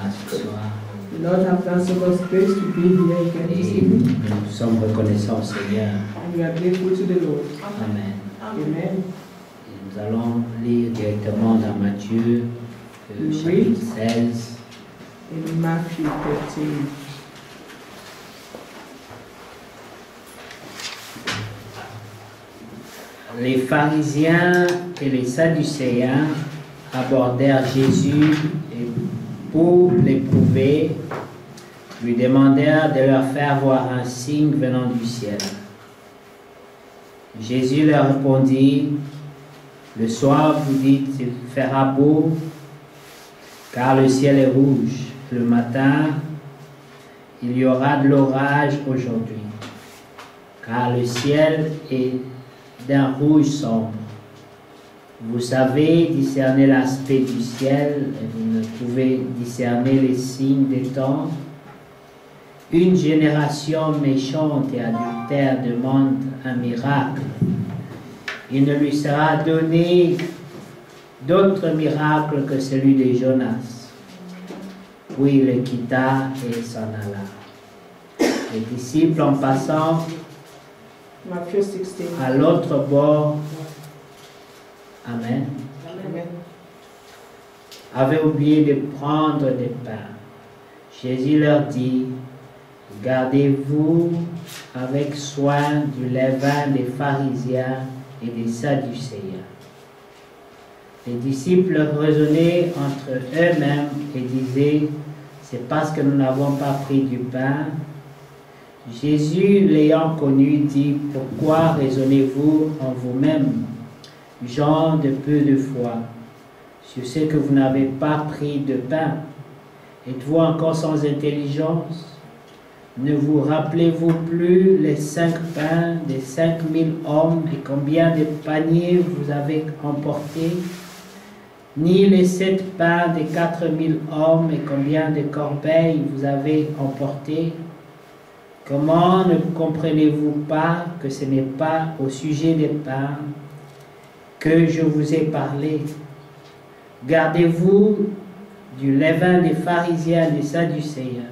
grâce ce soir. The Lord have granted us grace to be here again this Et evening, nous sommes reconnaissants au Seigneur. and we are grateful to the Lord. Amen. Amen. Et nous allons lire directement dans Matthieu, chapitre 16. In Matthew 13. Les pharisiens et les sadducéens abordèrent Jésus et pour l'éprouver, lui demandèrent de leur faire voir un signe venant du ciel. Jésus leur répondit, « Le soir vous dites, il fera beau, car le ciel est rouge. Le matin, il y aura de l'orage aujourd'hui, car le ciel est d'un rouge sombre. Vous savez discerner l'aspect du ciel et vous ne pouvez discerner les signes des temps. Une génération méchante et adultère demande un miracle. Il ne lui sera donné d'autre miracle que celui de Jonas. Puis il le quitta et s'en alla. Les disciples, en passant Matthew 16. à l'autre bord, Amen, Amen. avaient oublié de prendre des pains. Jésus leur dit, gardez-vous avec soin du levain des pharisiens et des sadducéens. Les disciples raisonnaient entre eux-mêmes et disaient, c'est parce que nous n'avons pas pris du pain. Jésus, l'ayant connu, dit, pourquoi raisonnez-vous en vous-même, gens de peu de foi, sur ce que vous n'avez pas pris de pain? Êtes-vous encore sans intelligence? Ne vous rappelez-vous plus les 5 pains des 5000 hommes et combien de paniers vous avez emportés? Ni les 7 pains des 4000 hommes et combien de corbeilles vous avez emportés? Comment ne comprenez-vous pas que ce n'est pas au sujet des pains que je vous ai parlé? Gardez-vous du levain des pharisiens et des sadducéens.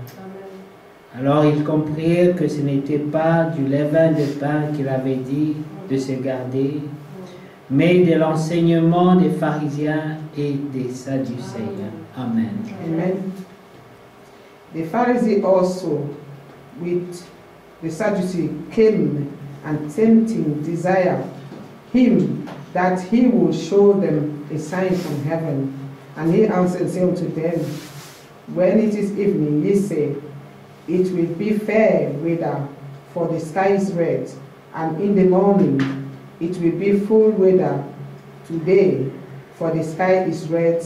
Alors ils comprirent que ce n'était pas du levain de pain qu'il avait dit de se garder, mais de l'enseignement des pharisiens et des sadducéens. Amen. Amen. The Pharisee also, with the Sadducee, came and tempting desire him that he would show them a sign from heaven. And he answered, saying unto them, when it is evening, ye say, it will be fair weather, for the sky is red, and in the morning it will be full weather today, for the sky is red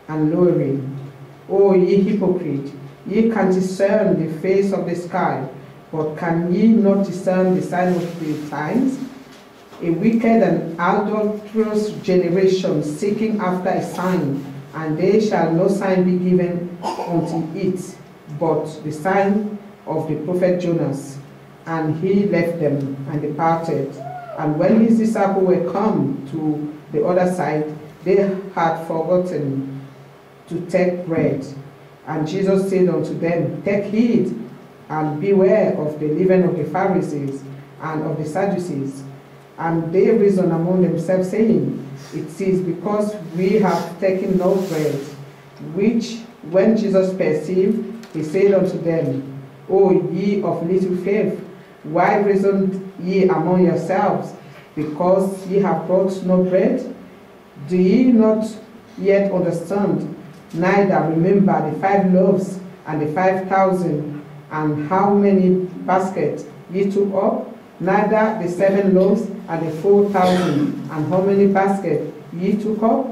and lowering. O ye hypocrite, ye can discern the face of the sky, but can ye not discern the sign of the times? A wicked and adulterous generation seeking after a sign, and there shall no sign be given unto it, but the sign of the prophet Jonas. And he left them and departed. And when his disciples were come to the other side, they had forgotten to take bread. And Jesus said unto them, take heed and beware of the leaven of the Pharisees and of the Sadducees. And they reasoned among themselves, saying, it is because we have taken no bread. Which, when Jesus perceived, he said unto them, O ye of little faith, why reason ye among yourselves, because ye have brought no bread? Do ye not yet understand, neither remember the 5 loaves and the 5,000, and how many baskets ye took up? Neither the 7 loaves and the 4,000, and how many baskets ye took up?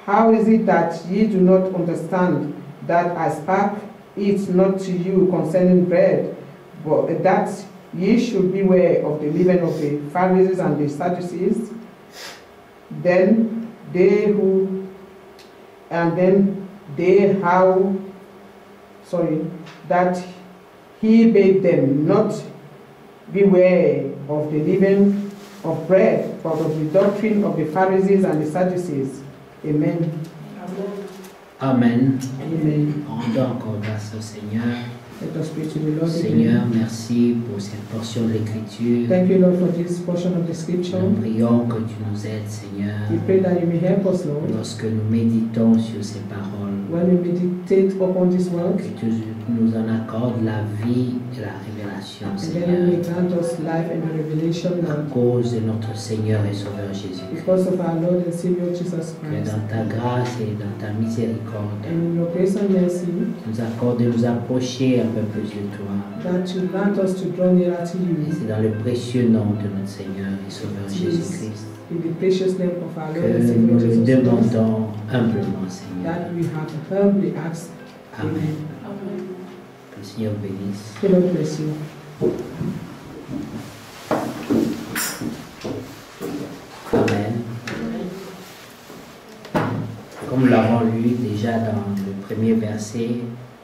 How is it that ye do not understand that I spake it not to you concerning bread, but that ye should beware of the leaven of the Pharisees and the Sadducees? Then they that he bade them not beware of the leaven of bread, but of the doctrine of the Pharisees and the Sadducees. Amen. Amen. Amen. Rendons encore grâce au Seigneur. Let us pray to the Lord. Seigneur, Again. merci pour cette portion de l'Écriture. Thank you, Lord, for this portion of the scripture. Nous prions que tu nous aides, Seigneur, We pray that you may help us, Lord, lorsque nous méditons sur ces paroles. when we meditate upon this word, Que tu nous en accordes la vie et la révélation, and then you Seigneur, may grant us life and revelation, à Lord, cause de notre Seigneur et Sauveur Jésus. because of our Lord and Savior Jesus Que Christ. dans ta grâce et dans ta miséricorde, And in your grace and mercy, tu nous accordes de nous approcher un peu plus de toi. that you grant us to draw nearer to Et you. c'est dans le précieux nom de notre Seigneur et Sauveur Jésus-Christ In the precious name of our Lord and que Savior nous le Jesus Christ, demandons humblement, Seigneur. that we have humbly asked. Amen. Que le Seigneur bénisse. The Lord bless you. Amen. Comme nous l'avons lu déjà dans le premier verset,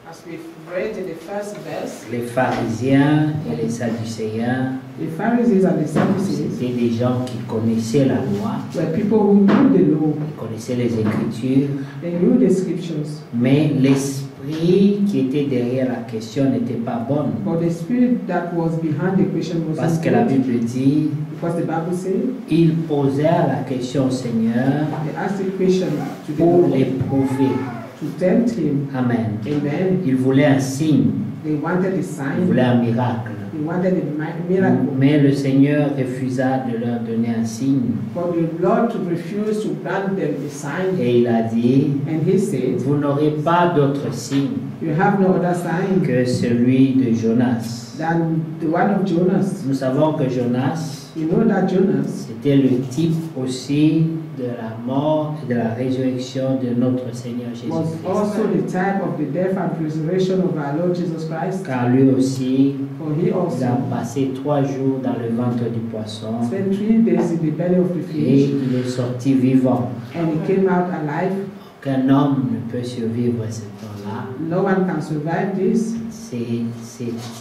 As we've read in the first verse, les pharisiens et les sadducéens, the Pharisees and the Sadducees c'était des gens qui connaissaient la loi, were people who knew the law, qui connaissaient les Écritures, they knew the scriptures, mais l'esprit qui était derrière la question n'était pas bon. but the spirit that was behind the question was Parce que la good, Bible dit, because the Bible says ils posèrent la question au Seigneur they asked the question to the pour Lord l'éprouver. to tempt him. Amen. Amen. Ils voulaient un signe, They wanted a ils sign, voulaient un miracle. they wanted a miracle, Mais le Seigneur refusa de leur donner un signe. but the Lord refused to grant them a sign, Et il a dit, and he said, vous n'aurez pas d'autre signe you have no other sign que celui de Jonas. than the one of Jonas. Nous savons que Jonas, You know that Jonas c'était le type aussi de la mort et de la résurrection de notre Seigneur was Jésus-Christ. also the type of the death and resurrection of our Lord Jesus Christ, Car lui aussi, for he il a also passé 3 jours dans le ventre du poisson spent 3 days in the belly of the et fish, il est sorti vivant. and he came out alive. Aucun homme ne peut survivre à ce temps-là. No one can survive this.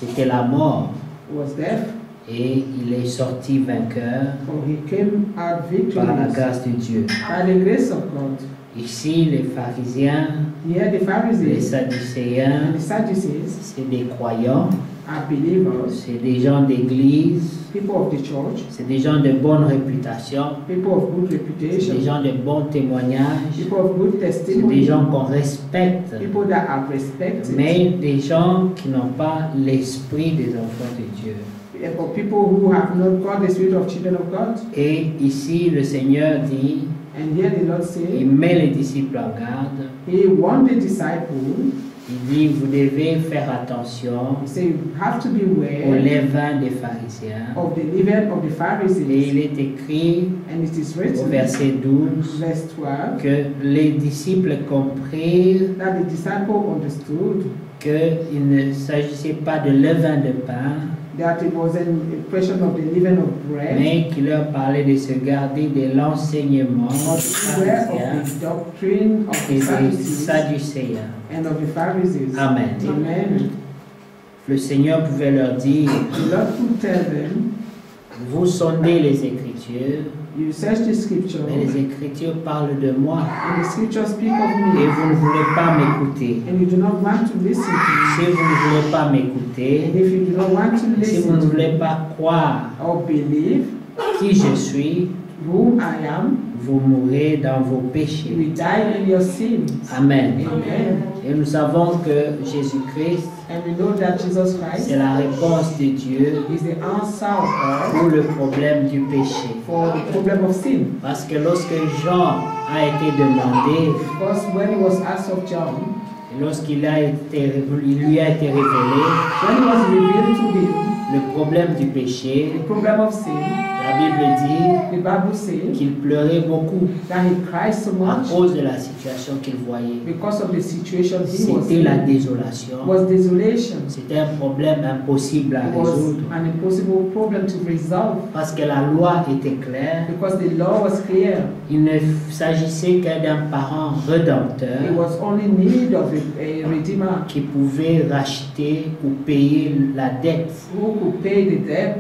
C'était la mort. It was death, Et il est sorti vainqueur for he came out par la victorious grâce de Dieu. by the grace of God. Ici, les pharisiens, Here the les Pharisees sadducéens, and the Sadducees c'est des croyants, are believers, c'est des gens d'église, people of the church, c'est des gens de bonne réputation, people of good c'est reputation, des gens de bons témoignages, people of good c'est des testimony, gens qu'on respecte, people that are respected, mais des gens qui n'ont pas l'esprit des enfants de Dieu. for people who have not got the spirit of children of God. Et ici, le Seigneur dit, And here the Lord il says, met les disciples en garde, he warned the disciples, il dit, vous devez faire attention he said, you have to au beware levain des pharisiens. of the leaven of the Et Pharisees. il est écrit And it is au written, verset 12, verse 12, que les disciples comprirent that the disciple understood qu'il ne s'agissait pas de levain de pain, that it was an impression of the leaven of bread, mais qu'il leur parlait de se garder de l'enseignement but des beware pharisiens of the doctrine of et the des Sadducees sadducéens. and of the Pharisees. Amen. Amen. Le Seigneur pouvait leur dire, The Lord could tell them, vous sondez les Écritures, you search the scripture, mais les Écritures parlent de moi and the scriptures speak of et me, vous ne voulez pas m'écouter. and you do not want to listen to me. Si vous ne voulez pas And m'écouter, if you do not want to si vous listen ne to me voulez pas croire or believe qui je suis, who I am, vous mourrez dans vos you péchés. will die in your sins. Amen. Amen. Et nous savons que Jésus-Christ, And we know that Jesus Christ c'est la réponse de Dieu is the answer of God pour le problème du péché. for the problem of sin. Parce que lorsque Jean a été demandé, Because when he was asked of John, et lorsqu'il lui a été révélé when it was revealed to him le problème du péché, the problem of sin, la Bible dit the Bible says qu'il pleurait beaucoup that he cried so à much cause de la situation qu'il voyait. because of the situation he was C'était la in. désolation. Was desolation. C'était un problème impossible à It was résoudre. an impossible problem to resolve Parce que la loi était claire. because the law was clear. Il ne s'agissait que d'un parent rédempteur It was only need of a redeemer qui pouvait racheter ou payer la dette. who could pay the debt,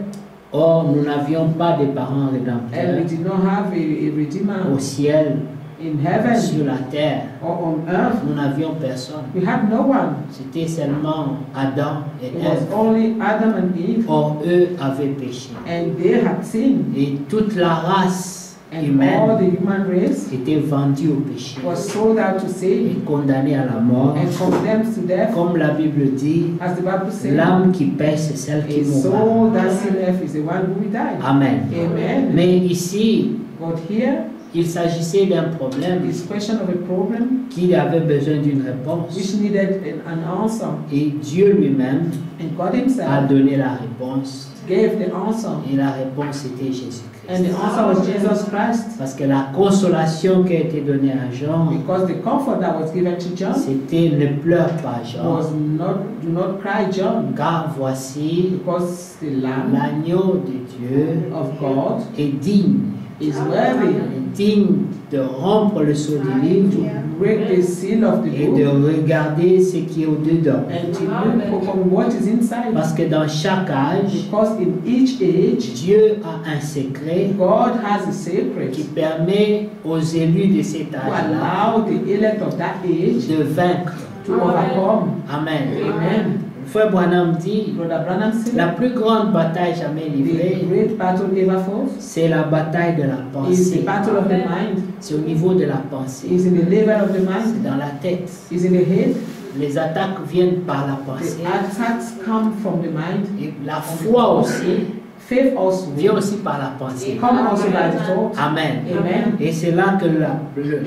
Or, nous n'avions pas de parents and we rédempteurs did not have a redeemer au ciel. in heaven sur la terre, or on earth, nous n'avions personne. we had no one. C'était seulement Adam et It was Ève. only Adam and Eve, Or, eux avaient péché. and they had sinned. Et toute la race And all humaine the human race était vendue au péché was sold out to sin et condamnée à la mort. and condemned to death. Comme la Bible dit, As the Bible says, l'âme qui pêche, c'est celle qui a mourra. soul that sinneth is the one who will die. Amen. Amen. Mais ici, But here, il s'agissait d'un problème this question of a problem qui avait besoin d'une réponse. which needed an answer, Et Dieu lui-même and God a Himself donné la réponse. gave the answer, Et la réponse était Jésus-Christ. and the answer was Jesus Christ. Parce que la consolation qui a été donnée à Jean, Because the comfort that was given to John c'était ne pleure pas Jean, was not, do not cry, John, car voici because the Lamb l'agneau de Dieu of God est digne, is worthy est digne de rompre le sceau du livre to break the seal of the et de book regarder ce qui est au-dedans. and to look upon what is inside. Parce que dans chaque âge, Because in each age, Dieu a un secret God has a secret qui permet aux élus de cet to âge-là allow the elect of that age de vaincre. to overcome. Amen. Amen. Frère Branham dit, Brother Branham said, la plus grande bataille jamais the livrée, great battle ever fought c'est la bataille de la is the pensée. battle of the mind, C'est au niveau de la pensée. is in the level of the C'est mind, dans la tête. is in the head. Les attaques viennent par la The pensée. attacks come from the mind. Et la foi aussi Faith also vient aussi par la pensée. come also by the thought. Amen. Amen. Et c'est là que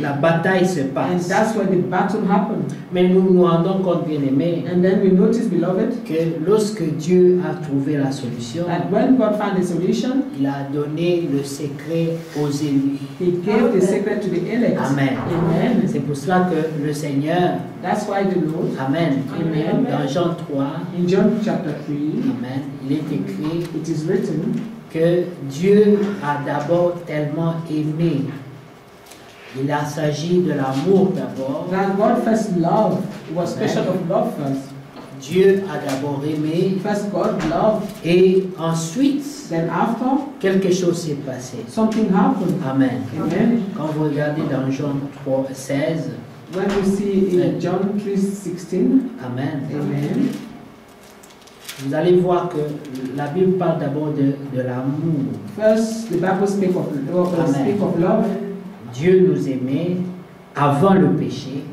la bataille se And passe. that's where the battle happened. Mais nous nous rendons compte, bien aimés, And then we notice, beloved, que lorsque Dieu a trouvé la solution, that when God found a solution, il a donné le secret aux élus. He gave the secret to the elect. Amen. Amen. C'est pour cela que le Seigneur, That's why the Lord, Amen, Amen. dans Jean 3, in John chapter 3, Amen, il est écrit it is written que Dieu a d'abord tellement aimé. Il a s'agi de l'amour d'abord. that God first loved. It was special of love first. Dieu a d'abord aimé First God loved, et ensuite then after, quelque chose s'est passé. something happened. Amen. Amen. Quand vous regardez dans Jean 3, 16, When we see in John 3:16, Amen, Amen, vous allez voir que la Bible parle d'abord de l'amour. first the Bible speak of love. Dieu nous aimait avant le péché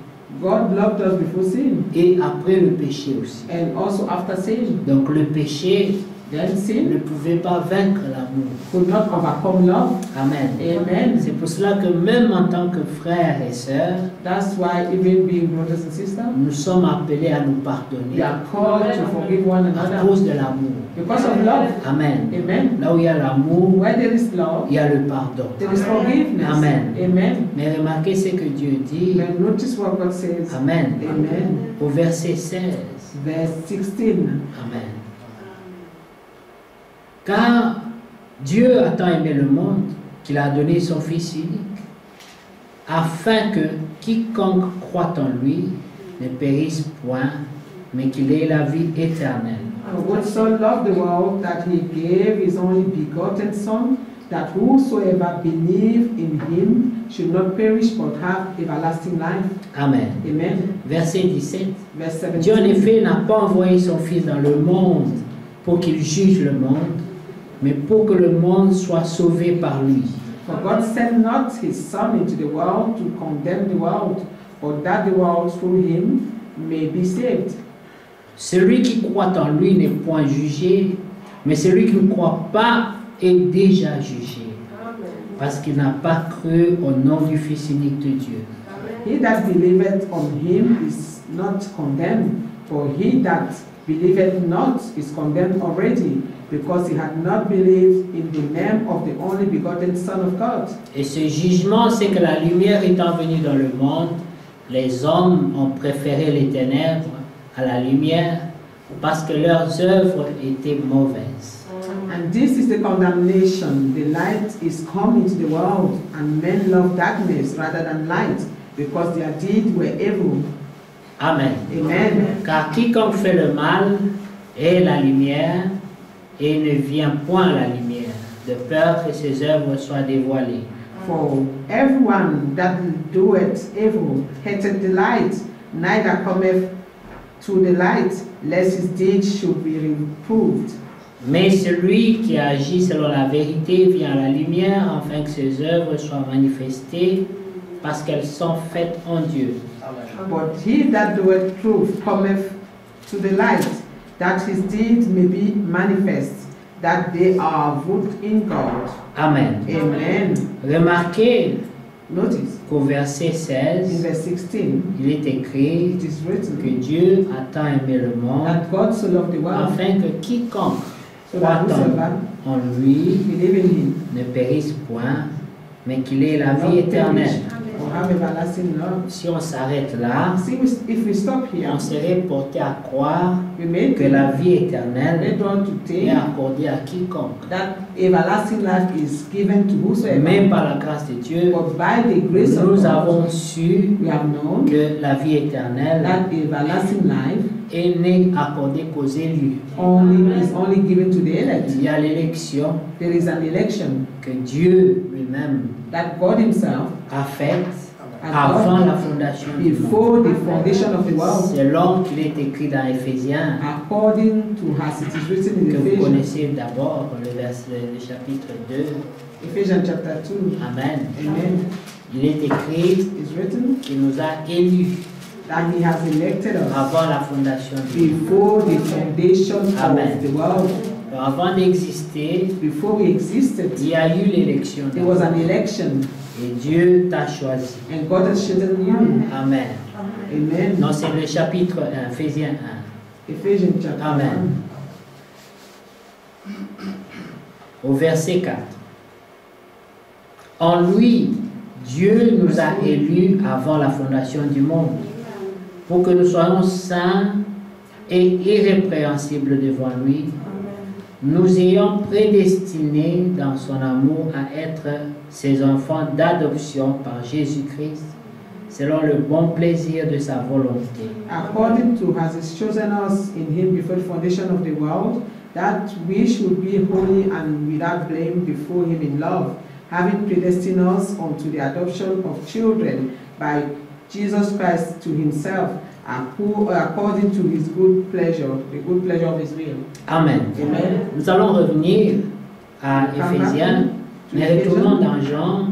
God loved us before sin et après le péché aussi. and also after sin. Donc le péché Then sin ne pouvait pas vaincre l'amour. could not overcome love. Amen. Amen. C'est pour cela que même en tant que frères et sœurs, That's why even being brothers and sisters, nous sommes appelés à nous we pardonner are called to forgive one à another cause de l'amour. because of love. Amen. Amen. Là où il y a l'amour, Where there is love, il y a le pardon. there is forgiveness. Amen. Amen. Mais remarquez ce que Dieu dit. Then notice what God says. Amen. Amen. Au verset 16. Verse 16. Amen. Car Dieu a tant aimé le monde qu'il a donné son Fils unique, afin que quiconque croit en lui ne périsse point, mais qu'il ait la vie éternelle. For God so loved the world that He gave His only begotten Son, that whosoever believe in Him should not perish but have everlasting life. Amen. Amen. Verset 17. Verse Dieu en 17. effet n'a pas envoyé son Fils dans le monde pour qu'il juge le monde, mais pour que le monde soit sauvé par lui. For God sent not His Son into the world to condemn the world, but that the world through Him may be saved. Celui qui croit en lui n'est point jugé, mais celui qui ne croit pas est déjà jugé, parce qu'il n'a pas cru au nom du Fils unique de Dieu. He that believeth on Him is not condemned, for he that believeth not is condemned already, because he had not believed in the name of the only begotten Son of God. Et ce jugement, c'est que la lumière étant venue dans le monde, les hommes ont préféré les ténèbres à la lumière, parce que leurs œuvres étaient mauvaises. And this is the condemnation. The light is come into the world, and men love darkness rather than light, because their deeds were evil. Amen. Amen. Car quiconque fait le mal est la lumière et ne vient point à la lumière, de peur que ses œuvres soient dévoilées. For everyone that doeth evil hateth the light, neither cometh to the light, lest his deeds should be reproved. Mais celui qui agit selon la vérité vient à la lumière, afin que ses œuvres soient manifestées, parce qu'elles sont faites en Dieu. But he that doeth truth cometh to the light, that his deeds may be manifest, that they are wrought in God. Amen. Amen. Remarquez Notice, qu'au verset in 16, verse 16, il est écrit it is que written Dieu a tant aimé le monde, that God so loved the world, afin que quiconque so croit that whosoever en lui believe in him ne périsse point, mais qu'il ait la vie éternelle. or have everlasting love. Si on s'arrête là, See, if we stop here, on serait porté à croire we may que la vie éternelle led on to est think accordée à quiconque. that everlasting life is given to whosoever. Même par la grâce de Dieu, But by the grace of nous God, avons su we have known que la vie éternelle that everlasting life est n'est accordée qu'aux élus. is only given to the elect. Il y a l'élection There is an election que Dieu lui-même that God himself a faite has avant done la fondation du monde. before the foundation of the world, Selon qu'il est écrit dans Éphésiens, according to as it is written in que vous Ephesians, connaissez d'abord le chapitre 2. Ephesians chapter 2. Amen. Amen. Il est écrit It's written qu'il nous a élus that he has elected us avant la fondation du monde. before the foundation Amen. of the world. Alors, avant d'exister, Before we existed, il y a eu l'élection. there was an election, Et Dieu t'a choisi. and God has chosen you. Amen. Amen. Non, c'est le chapitre 1, Éphésiens 1. Ephesians chapter Amen. Au verset 4. En lui, Dieu nous a élus avant la fondation du monde, pour que nous soyons saints et irrépréhensibles devant lui, nous ayant prédestinés dans son amour à être ses enfants d'adoption par Jésus-Christ, selon le bon plaisir de sa volonté. According to as He chosen us in Him before the foundation of the world, that we should be holy and without blame before Him in love, having predestined us unto the adoption of children by Jesus Christ to Himself, according to His good pleasure, the good pleasure of His will. Amen. Amen. Nous allons revenir à Éphésiens, mais retournons dans Jean,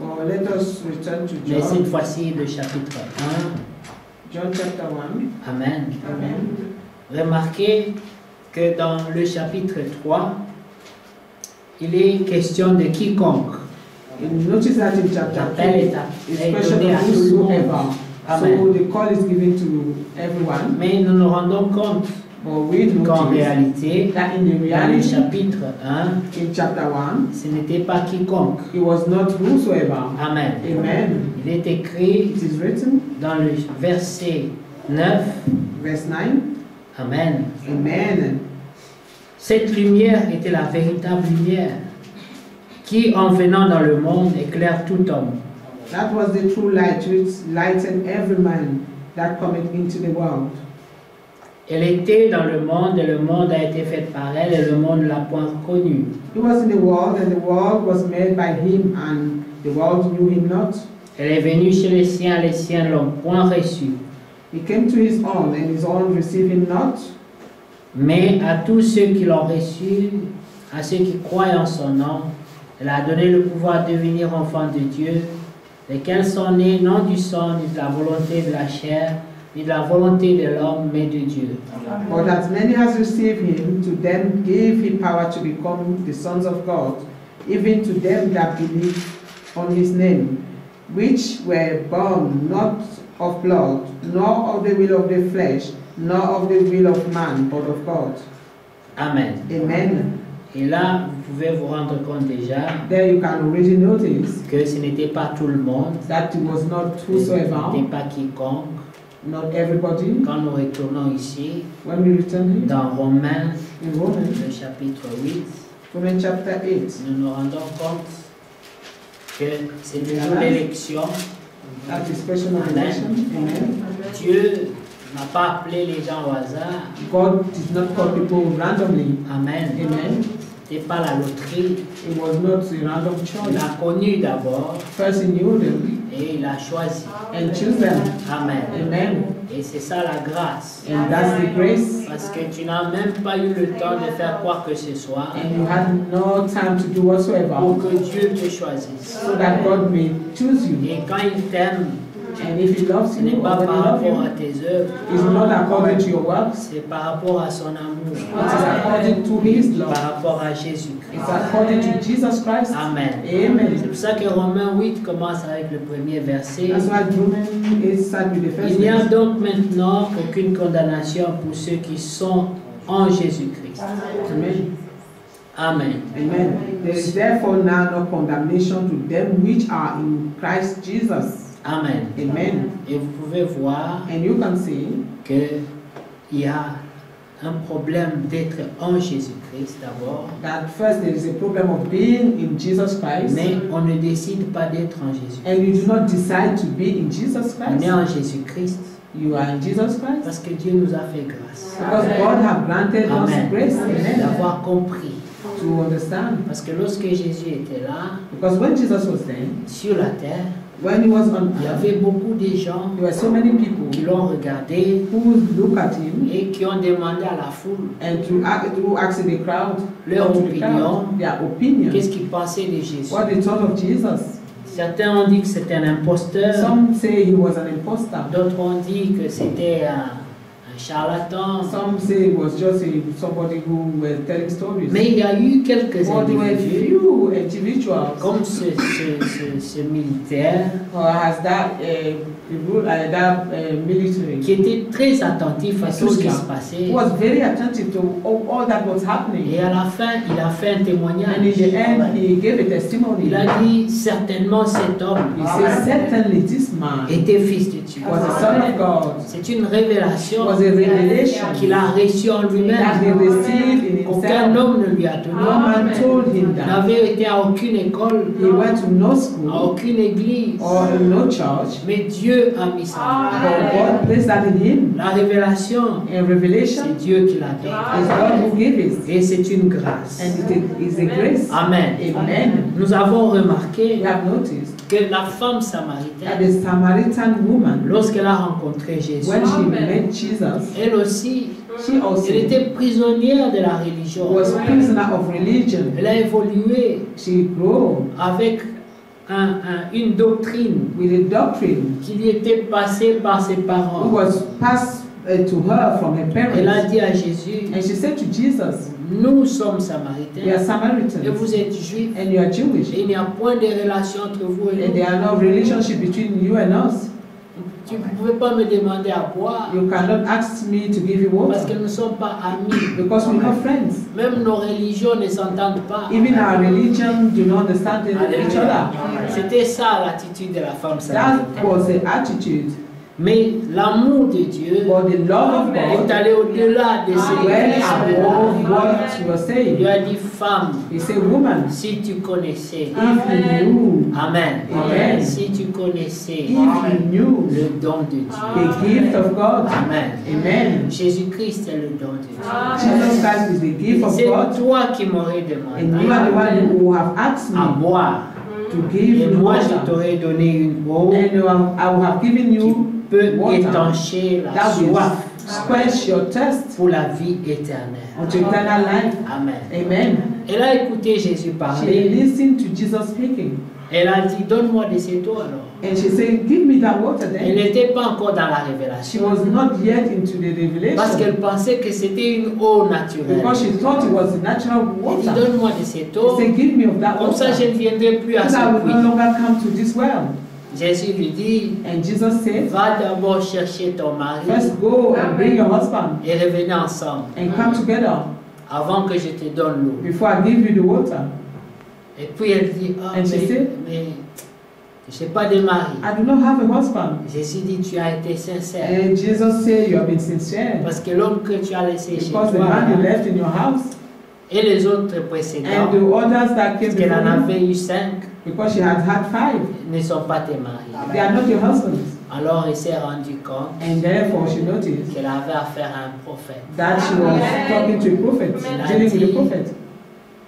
Well, let us return to mais cette John, fois-ci le chapitre 1. John chapter 1. Amen. Amen. Remarquez que dans le chapitre 3, il est question de quiconque. You notice that in chapter L'appel 3, it's est question donné à of tout le monde. whosoever. Amen. So the call is given to everyone, Mais nous nous rendons compte but we qu'en notice réalité, that in the dans le reality, chapitre 1, in chapter 1, ce n'était pas quiconque. it was not whosoever. Amen. Amen. Il est écrit It is written, dans le verset 9, verse 9, Amen. Amen. Cette lumière était la véritable lumière qui, en venant dans le monde, éclaire tout homme. That was the true light which lightened every man that cometh into the world. Elle était dans le monde et le monde a été fait par elle et le monde ne l'a point reconnue. He was in the world, and the world was made by him, and the world knew him not. Elle est venue chez les siens ne l'ont point reçue. He came to his own, and his own received him not. Mais à tous ceux qui l'ont reçu, à ceux qui croient en son nom, elle a donné le pouvoir de devenir enfants de Dieu, lesquels sont nés non du sang, ni de la volonté de la chair, ni de la volonté de l'homme, mais de Dieu. But as many as received him, to them gave he power to become the sons of God, even to them that believe on his name, which were born not of blood, nor of the will of the flesh, nor of the will of man, but of God. Amen. Amen. Et là, vous pouvez vous rendre compte déjà There you can already notice que ce n'était pas tout le monde, that it was not ce n'était whosoever, pas quiconque. not everybody. Quand nous retournons ici, When we return here, dans Romains, in Romans, le chapitre 8, Romans chapter 8, nous nous rendons compte que c'est toujours l'élection. that is question of election. Amen. Dieu n'a pas appelé les gens au hasard. God did not call people randomly. Amen. Amen. C'était pas la loterie. It was not a random Il choice. l'a connu d'abord First he knew them et il a choisi. and chose them. Amen. Amen. Et c'est ça la grâce. And that's the grace. Parce que tu n'as même pas eu le temps de faire quoi que ce soit And you had no time to do whatsoever pour que Dieu te choisisse. so that God may choose you. Et quand il t'aime, And if he loves ce n'est you, pas or when he par loves rapport à you, tes œuvres, it's not according to your works, c'est par rapport à son amour, it is according to his love. par rapport à Jésus-Christ. It's according to Jesus Christ. Amen. Amen. C'est pour ça que Romains 8 commence avec le premier verset. That's why Romans 8 start with the first Il n'y a verse. donc maintenant aucune condamnation pour ceux qui sont en Jésus-Christ. Amen. Amen. Amen. There is therefore now no condemnation to them which are in Christ Jesus. Amen. Amen. Et vous pouvez voir And you can see qu'il y a un problème d'être en Jésus-Christ d'abord, that first there is a problem of being in Jesus Christ, mais on ne décide pas d'être en Jésus. and you do not decide to be in Jesus On est Christ. en Jésus-Christ You are in Jesus Christ parce que Dieu nous a fait grâce. because God have granted us Amen. grace. Amen. D'avoir compris. To understand. Parce que lorsque Jésus était là, Because when Jesus was there, sur la terre, when he was on il y earth, avait beaucoup de gens there were so many people qui l'ont regardé who look at him et qui ont demandé à la foule and to ask the crowd, leur or to the opinion, crowd, their opinion, qu'est-ce qu'ils pensaient de Jésus. what they thought of Jesus. Certains ont dit que c'était un imposteur, Some say he was an impostor. d'autres ont dit que c'était un charlatan. Some say it was just somebody who was telling stories. Mais il y a eu quelques But there were individus, few individuals comme ce militaire, has that military qui était très attentif à tout ce qui se passait. who was very attentive to all that was happening. Et à la fin, il a fait un And in témoignage. the end, he gave a testimony. Il a dit certainement cet homme He said, certainly this man était fils de Dieu. was the Son of God. C'est une révélation Was a revelation qu'il a reçue en that he lui-même. received in Aucun himself. homme ne lui a No donné. man told him Il that. n'avait été à aucune école, He went to no à school aucune église. or in no church. Mais Dieu a mis ça. But God placed that in him. La révélation, And revelation c'est Dieu qui l'a donné. is God who gave it. Et c'est une grâce. And it is a grace. Amen. Amen. Nous avons remarqué We have noticed que la femme that samaritaine, the Samaritan woman, lorsqu'elle a rencontré Jésus, when she met Jesus, elle aussi, she also elle était prisonnière de la religion. was prisoner of religion. Elle a évolué She grew avec une doctrine with a doctrine qui lui était passée par ses who parents. was passed to her from her Elle a parents. dit à Jésus, And she said to Jesus, nous sommes we are samaritains et Samaritans vous êtes juifs. and you are Jewish. Et il n'y a point de relation entre vous et And nous. there are no relationship between you and us. Tu ne pouvais pas me demander à boire You cannot ask me to give you parce que water nous ne sommes pas amis. because we're not friends. Même nos religions ne s'entendent pas. Even our religion do not understand each Alléluia. other. C'était ça l'attitude de la femme That samaritaine. was the attitude. Mais l'amour de Dieu But the love of est God allé au-delà de ce went qu'il above what you were Il saying. lui a dit, femme, He said, woman, si tu connaissais, if you knew, Amen, Amen. si tu connaissais if you knew le don de Dieu, the gift of God, Amen. amen. Jésus-Christ est le don de Dieu. Jesus Christ is the gift of C'est God, toi qui m'aurais and you demandé are the one who have asked à me boire. to give Et you moi, je water, t'aurais donné une eau and I will have given qui you peut water étancher la that will soif quench your thirst pour la vie éternelle. unto eternal life. Amen. Amen. Elle a écouté Jésus She parler. listened to Jesus speaking, Elle a dit, donne-moi de cette eau alors. and she said, give me that water Elle then. n'était pas encore dans la She révélation. was not yet into the Parce revelation qu'elle pensait que c'était une eau naturelle. because she thought it was natural Elle dit, water. donne-moi de cette She eau. said, give me of that Comme ça, je water, ne viendrai plus à so I ce will no puits. longer come to this well. Jésus lui dit, And Jesus said, va d'abord chercher ton mari first go and bring your husband et revenez ensemble and come together avant que je te donne l'eau. before I give you the water. Et puis elle dit, ah, And she said, mais je n'ai pas de mari. I do not have a husband. Jésus dit, tu as été sincère. And Jesus said, you have been sincere Parce que l'homme que tu as laissé chez because the toi man you left in your house et les autres and précédents, the others that parce came qu'elle en before you, avait eu 5, because she had had 5, ne sont pas tes maris. they are not your husbands. Alors elle s'est rendue compte And therefore she noticed qu'elle avait affaire à un prophète. that she was talking to a prophet, dealing with a prophet.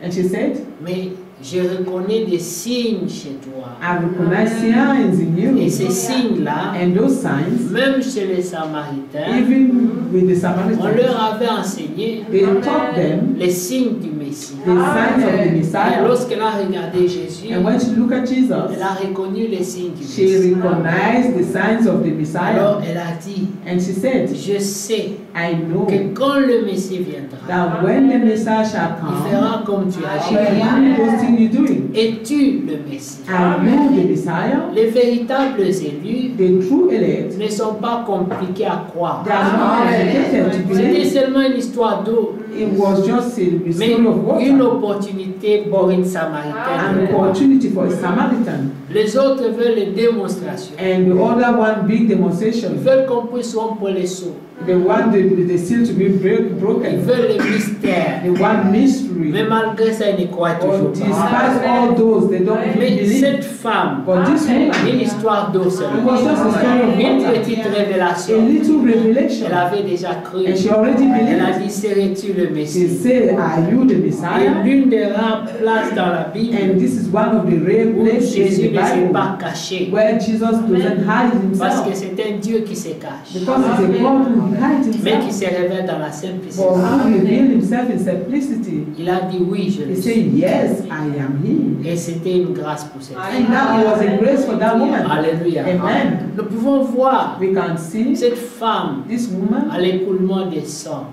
And she said, mais je reconnais des signes chez toi. I recognize signs in Et you. ces signes-là, And those signs, même chez les Samaritains, even with the on Samaritans, leur avait enseigné they taught them les signes du Messie. the signs of the Et Messiah. lorsqu'elle a regardé Jésus, And when she looked at elle Jesus, a reconnu les signes du she Messie. recognized the signs of the Messiah. Alors elle a dit, And she said, je sais I know que quand le Messie viendra, that when the Messiah shall il come, fera comme tu as she will dit. do those things you're doing. Es-tu le Messie? I know the Messiah. Les véritables élus The true elect, ne sont pas compliqués à croire. they are not complicated to C'était believe. seulement une histoire d'eau, It was just a mais story of une water, opportunité pour une an Samaritaine. opportunity for a Samaritan. Les autres veulent les démonstrations. And the other one, big Ils demonstration. veulent qu'on puisse rompre les seaux. They want the seal to be Ils broken. veulent les mystères. They want mystery. Mais malgré ça, ils ne croient Or toujours despite pas. all those, they don't even Mais believe. cette femme, But this woman, une histoire d'eau it seulement, was just a story of une water, petite a révélation. little revelation. Elle avait déjà cru. And she already Elle a believed. dit, serais-tu le She Messie? said, are you the Et Messiah? l'une des rares places dans la Bible And this is one of the rare où places Jésus in the ne s'est Bible pas caché. where Jesus doesn't hide Parce que himself. c'est un Dieu qui se cache, Because he's a God who hides mais qui himself. se révèle dans la simplicité. But who revealed himself in simplicity. Il a dit oui, je He le said, suis. yes, I am he. Et c'était une grâce pour cette femme. And that was a grace for that woman. Alléluia. Amen. Nous pouvons voir We can see cette femme this woman à l'écoulement des sangs.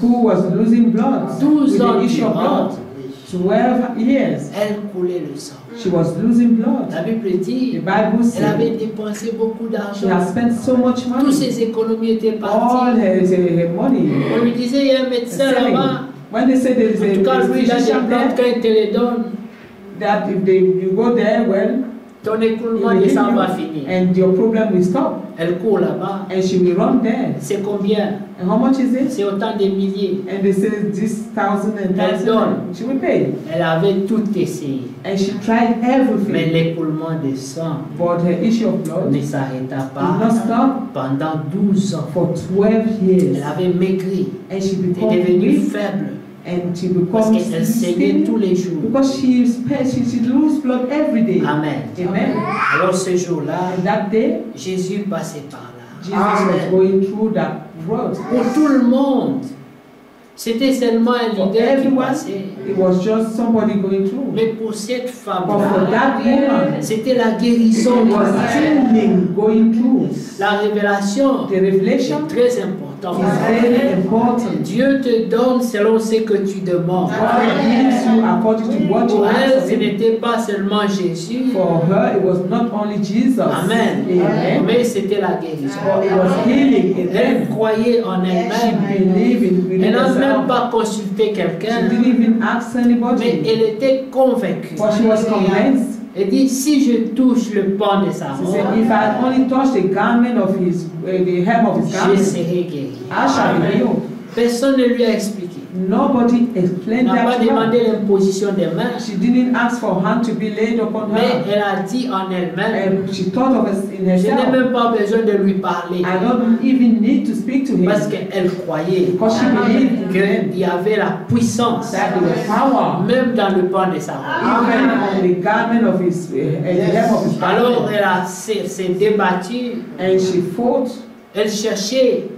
who was losing blood 12 with ans the issue of durant, blood. 12 years. elle coulait le sang. She was losing blood. La Bible The dit, Bible elle avait says dépensé beaucoup she d'argent. has spent so much Toutes money. ses économies étaient All parties. her money. On lui disait, il y a un médecin là-bas. When they say there is En tout cas, a lui, il a des physician plantes, there, quand il te les donne, that if you go there, well, ton he écoulement will de heal sang va you, finir. and your problem will stop. Elle court là-bas. And she will run there. C'est combien? And how much is it? C'est autant de milliers. And they say this thousand and Elle thousand. donne. She will pay. Elle avait tout essayé. And she tried Mais everything. l'écoulement de sang But her issue of blood ne did s'arrêta not pas stop pendant 12 ans. for 12 years. Elle avait maigri. And she Elle became est devenue weak. faible. And she Parce becomes qu'elle saignait tous skinny les jours. because she loses blood every day. Amen. Amen. Alors ce jour-là, And that day, Jésus passait par là. Jesus was going through that road. Pour tout le monde, c'était seulement un For leader qui everyone, passait. it was just somebody going through. Mais pour cette But for femme-là, that woman, c'était la it guérison. was healing going through. La révélation The est revelation très importante. is very important. Dieu te donne selon ce que tu demandes. God gives you according to what you Pour elle, ask ce of Him. n'était pas seulement Jésus. For her, it was not only Jesus. Amen. Amen. Mais c'était la guérison. But it was healing in Elle them. croyait en She elle-même. believed in Elle n'a même herself. pas consulté She quelqu'un, didn't even ask mais anybody. elle était convaincue. But she was convinced. Elle dit, si je touche le pan de sa She said, robe, if I only touch the garment of his, the hem of his je garment, serai guérie. I shall be healed. Personne ne lui a expliqué. Nobody Elle explained n'a pas that to her. demandé l'imposition des mains, She didn't ask for hand to be laid upon mais her. elle a dit en elle-même, And she thought of it in je n'ai herself. même pas besoin de lui parler, I don't even need to speak to him. parce qu'elle croyait Because she believed qu'il y avait la puissance, that there was power même dans le pan de sa robe. even on the garment of his, the hem of his Alors garment. elle s'est débattue, And she fought. elle cherchait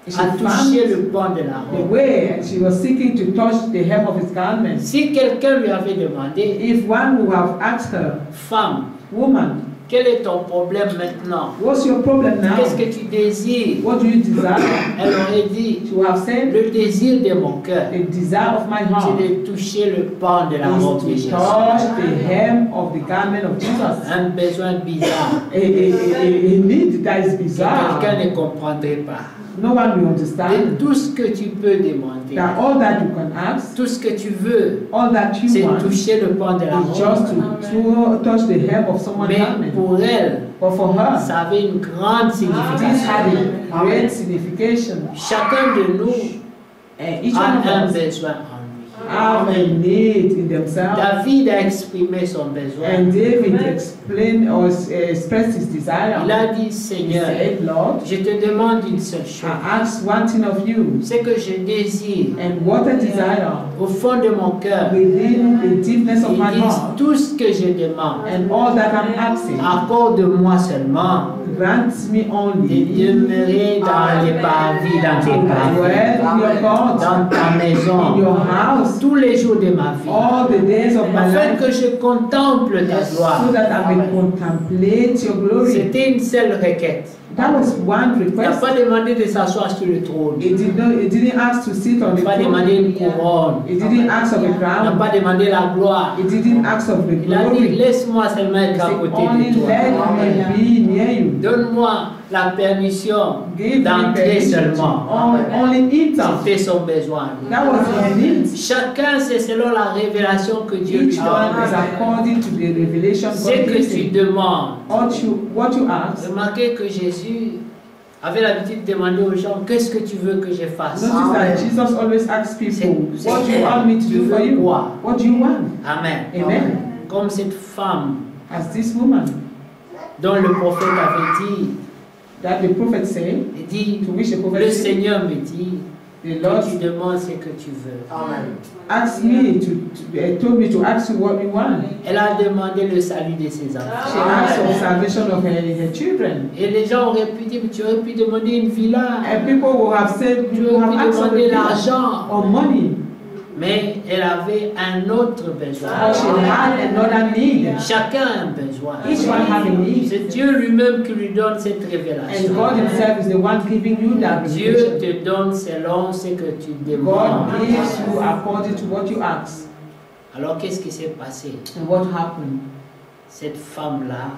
She à toucher found le pan de la the robe. way she was seeking to touch the hem of his garment. Si quelqu'un lui avait demandé, If one would have asked her, femme, woman, quel est ton problème maintenant? what's your problem now? Qu'est-ce que tu désires? What do you desire? Elle aurait dit, She would have said, le désir de mon cœur, the desire of my heart c'est de toucher le pan de la robe de is to Jésus. touch the hem of the garment of Jesus. Un besoin bizarre A need that is que bizarre. quelqu'un ne comprendrait pas. No one will Et understand tout ce que tu peux demander, that all that you can ask, tout ce que tu veux, all that you c'est want, toucher le pan de la is just robe. to touch the hem of someone's Mais garment. pour elle, But for her, ça avait une grande this had signification. a great signification. Chacun de nous And each a one of un us besoin en lui. have a need in themselves. David a exprimé son besoin. And David explained or expressed his desire. Il a dit, He Seigneur, said, Lord, je te demande une seule chose. I ask one thing of you, C'est que je désire, and what I desire au fond de mon cœur, within the deepness of il my dit heart, tout ce que je demande. and all that I'm asking, Accorde-moi seulement grant me de only demeurer dans les parvis, dans tes to parvis, dwell in your dans God, ta in maison, your house, tous les jours de ma vie, all the days of my afin life, que je contemple ta so gloire. that I may contemplate your glory. C'était une seule requête. That was one Il n'a request. pas demandé de s'asseoir sur le trône. He didn't ask to sit on Il the n'a pas demandé une throne. couronne. He didn't ask of a Il n'a crown. pas demandé la gloire. He didn't ask of the Il a dit, glory. laisse-moi seulement He être à said, côté only de toi. let me be near you. Donne-moi la permission Give me d'entrer permission. seulement. Only enter. C'était son besoin. That was his need. Chacun, c'est selon la révélation que Dieu lui Each one is donne. according to the revelation C'est God que gives tu him. demandes. What you ask. Remarquez que Jésus avait l'habitude de demander aux gens, qu'est-ce que tu veux que je fasse? Notice that Jesus always asks people, C'est- what do you want me to do for you? Quoi? What do you want? Amen. Amen. Comme cette femme As this woman dont le prophète avait dit, that the prophet said, il dit, to which the le prophet said, Seigneur me dit, the que Lord tu demandes ce que tu veux. asked me told me to ask you what you want. Elle a demandé le salut de ses She enfants. asked for salvation of her children. Et les gens auraient pu dire, mais tu aurais pu demander une villa, And people will have said, tu you aurais have pu asked for demander the l'argent. or money. Mais elle avait un autre besoin. But she had another need. Chacun a un besoin. Each one have a need. C'est Dieu lui-même qui lui donne cette And révélation. God himself is the one giving you that Dieu revelation. te donne selon ce que tu God demandes. gives you according to what you ask. Alors qu'est-ce qui s'est passé? And what happened? Cette femme-là,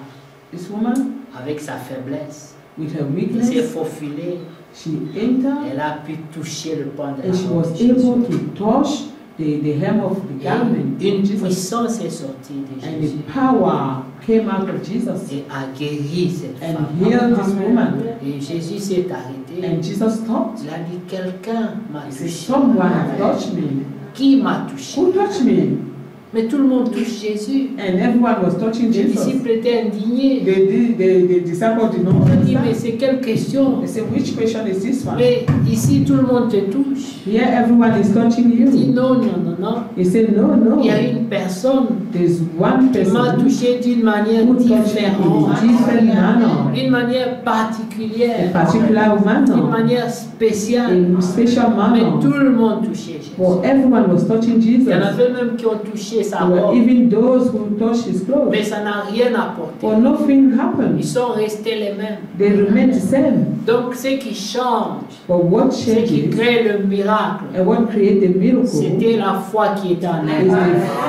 This woman, avec sa faiblesse, with her s'est weakness, faufilée. she entered Elle a pu toucher le pan de la and she robe was de Jésus. able to touch the hem of the garment. Et une Jesus. puissance est sortie de And Jésus the power came out of Jesus et a guéri cette and femme. healed this woman. Et Jésus s'est arrêté. And Jesus stopped. Il a dit, quelqu'un m'a He said, touché. someone have touched me. Qui m'a touché? Who touched me? Mais tout le monde touche Jésus. And everyone was touching Les Jesus. disciples étaient indignés. The disciples did not Ils ont dit, mais understand. c'est quelle question? They said, which question is this one? Mais ici, tout le monde te touche. Here everyone is touching Il dit, you. non, non, non, non. He said, no, no. Il y a une personne There's one qui m'a person touché d'une manière who touched me in différente. a different manner. D'une manière A particulière. particular D'une manner. manière spéciale. In a special Mais manner. tout le monde touchait Jésus. For everyone was touching Il y en Jesus. avait même qui ont touché sa There were robe. even those who touched his clothes. Mais ça n'a rien apporté. For nothing Ils happened. sont restés les mêmes. They remained the same. Donc ce qui change, But what ce qui changes crée le miracle, and what created the miracle c'était la foi qui était en is elle. the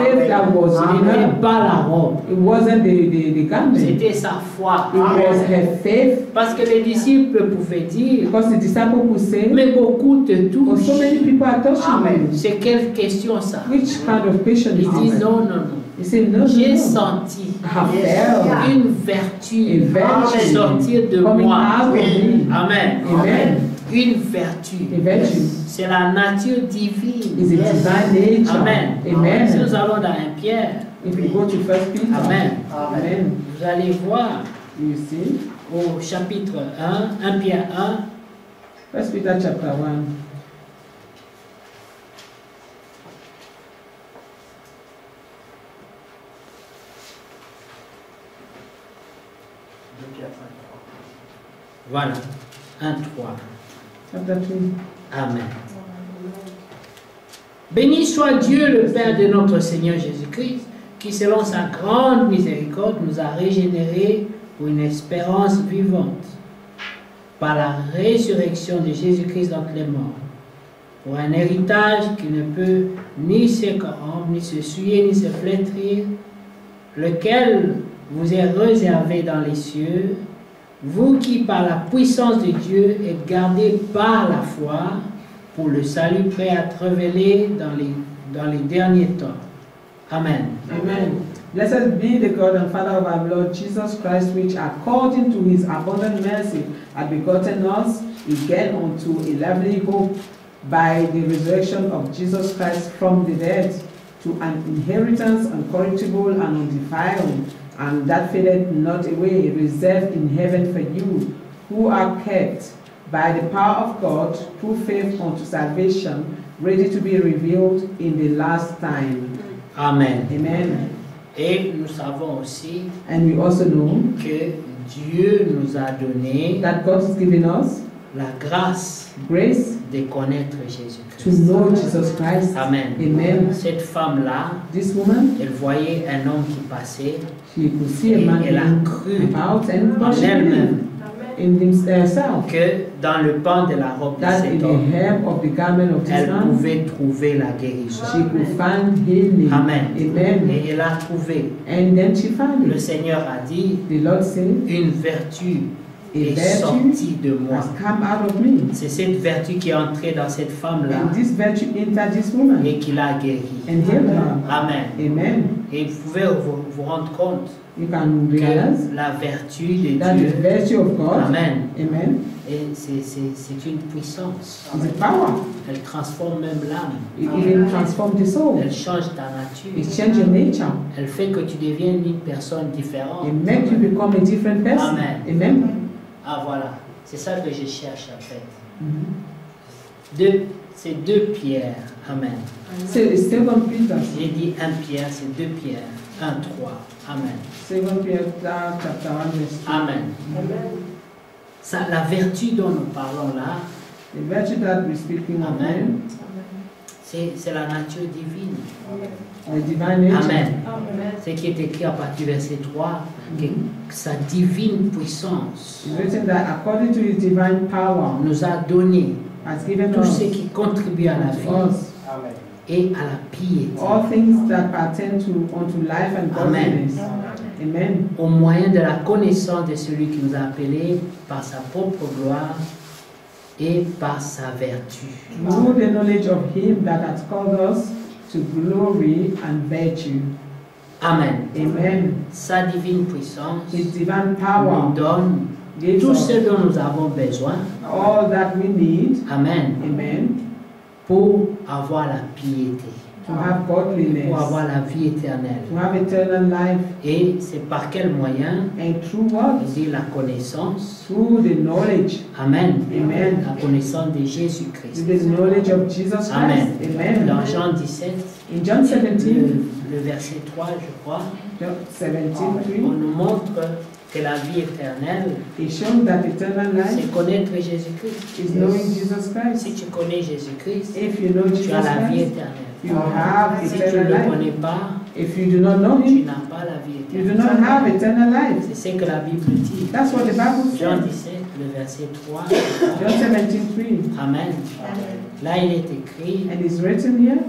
faith that was Ce in n'était her. pas la robe, It wasn't the garment. c'était sa foi. It was her faith. Parce que les disciples pouvaient dire, Because the disciple could say, mais beaucoup te oh, so many touchent. people are touching me. C'est quelle question ça? Which kind of patient Il is dit this? non, non, non. He said, no, J'ai no. senti I have felt une vertu a virtue sortir de coming moi. out of me. Amen. Amen. Une vertu. A virtue C'est la nature divine. is a divine nature. Amen. Si nous Amen. allons dans 1 Pierre, If we go to 1 Peter, Amen. Amen. Vous allez voir You see, au chapitre 1, 1 Pierre 1, 1 Peter chapter 1. voilà, 1, 3. Chapter 3. Amen. Béni soit Dieu, le Père de notre Seigneur Jésus-Christ, qui selon sa grande miséricorde nous a régénérés pour une espérance vivante, par la résurrection de Jésus-Christ d'entre les morts, pour un héritage qui ne peut ni se corrompre, ni se souiller, ni se flétrir, lequel vous est réservé dans les cieux, vous qui par la puissance de Dieu êtes gardés par la foi pour le salut prêt à être révélé dans les derniers temps. Amen. Amen. Blessed be the God and Father of our Lord Jesus Christ, which according to his abundant mercy hath begotten us again unto a lively hope by the resurrection of Jesus Christ from the dead, to an inheritance uncorruptible and undefiled, and that fadeth not away, reserved in heaven for you, who are kept by the power of God through faith unto salvation, ready to be revealed in the last time. Amen. Amen. Et nous savons aussi And we also know que Dieu nous a donné that God has given us la grâce grace de connaître to Jésus-Christ. know Jesus Christ. Amen. Amen. Cette femme-là, This woman, elle voyait un homme qui passait she could see a man Elle a cru about and en she elle-même believed in herself que dans le pan de la robe de that in cet the homme, hem of the garment of this elle man, pouvait trouver la guérison. she could find healing. Amen. Amen. Et elle a trouvé. And then she found Le it. Seigneur a dit, The Lord said, une vertu a est virtue sortie de moi. has come out of me. C'est cette vertu qui est entrée dans cette femme-là And this virtue entered this woman et qui l'a guérie. and healed her. Amen. Amen. Et vous pouvez vous rendre compte You can realize que la vertu de that the Dieu, virtue of God, Amen, amen, et c'est une puissance. is a power. Elle transforme même l'âme. It even transforms the soul. Elle change ta nature. It changes your nature. Elle fait que tu deviennes une personne différente. It makes you become a different person. Amen. Amen. Ah voilà, c'est ça que je cherche en fait. Mhm. C'est 2 Pierre. Amen. So it's 2 Peter. J'ai dit 1 Pierre, c'est 2 Pierre. 1, 3. Amen. 2 Peter chapter 1 verse 2. Amen. Ça, la vertu dont nous parlons là, The virtue that we're speaking of, Amen, c'est la nature divine. the divine nature. Amen. Ce qui est écrit à partir du verset 3, que sa divine puissance It's written that according to his divine power, nous a donné has given tout us, ce qui contribue à la vie et à la piété, all things that pertain unto life and Amen. godliness. Amen. au moyen de la connaissance de celui qui nous a appelés par sa propre gloire et par sa vertu. Through the knowledge of him that has called us to glory and virtue. Amen. Amen. Sa divine puissance His divine nous power donne gives tout us ce dont nous avons besoin. all that we need. Amen. Amen. Pour avoir la piété, To have godliness. pour avoir la vie éternelle. To have eternal life. Et c'est par quel moyen? And through what? Il dit la connaissance. Through the knowledge. Amen. Amen. La connaissance de Jésus-Christ. Through the knowledge of Jesus Christ. Amen. Amen. Dans Jean 17, In John 17, le verset 3, je crois, John 17, on nous montre que la vie éternelle, it shows that eternal life c'est connaître Jésus-Christ. is knowing Jesus Christ. Si tu connais Jésus-Christ, If you know tu Jesus as la vie Christ, éternelle. you have Si tu ne eternal le life. connais pas, If you do not know tu him, n'as pas la vie you do éternelle. not have eternal life. C'est ce que la Bible dit. That's what the Bible Jean says. 17, le verset 3. John 17:3. Amen. Là, il est écrit. And it's written here.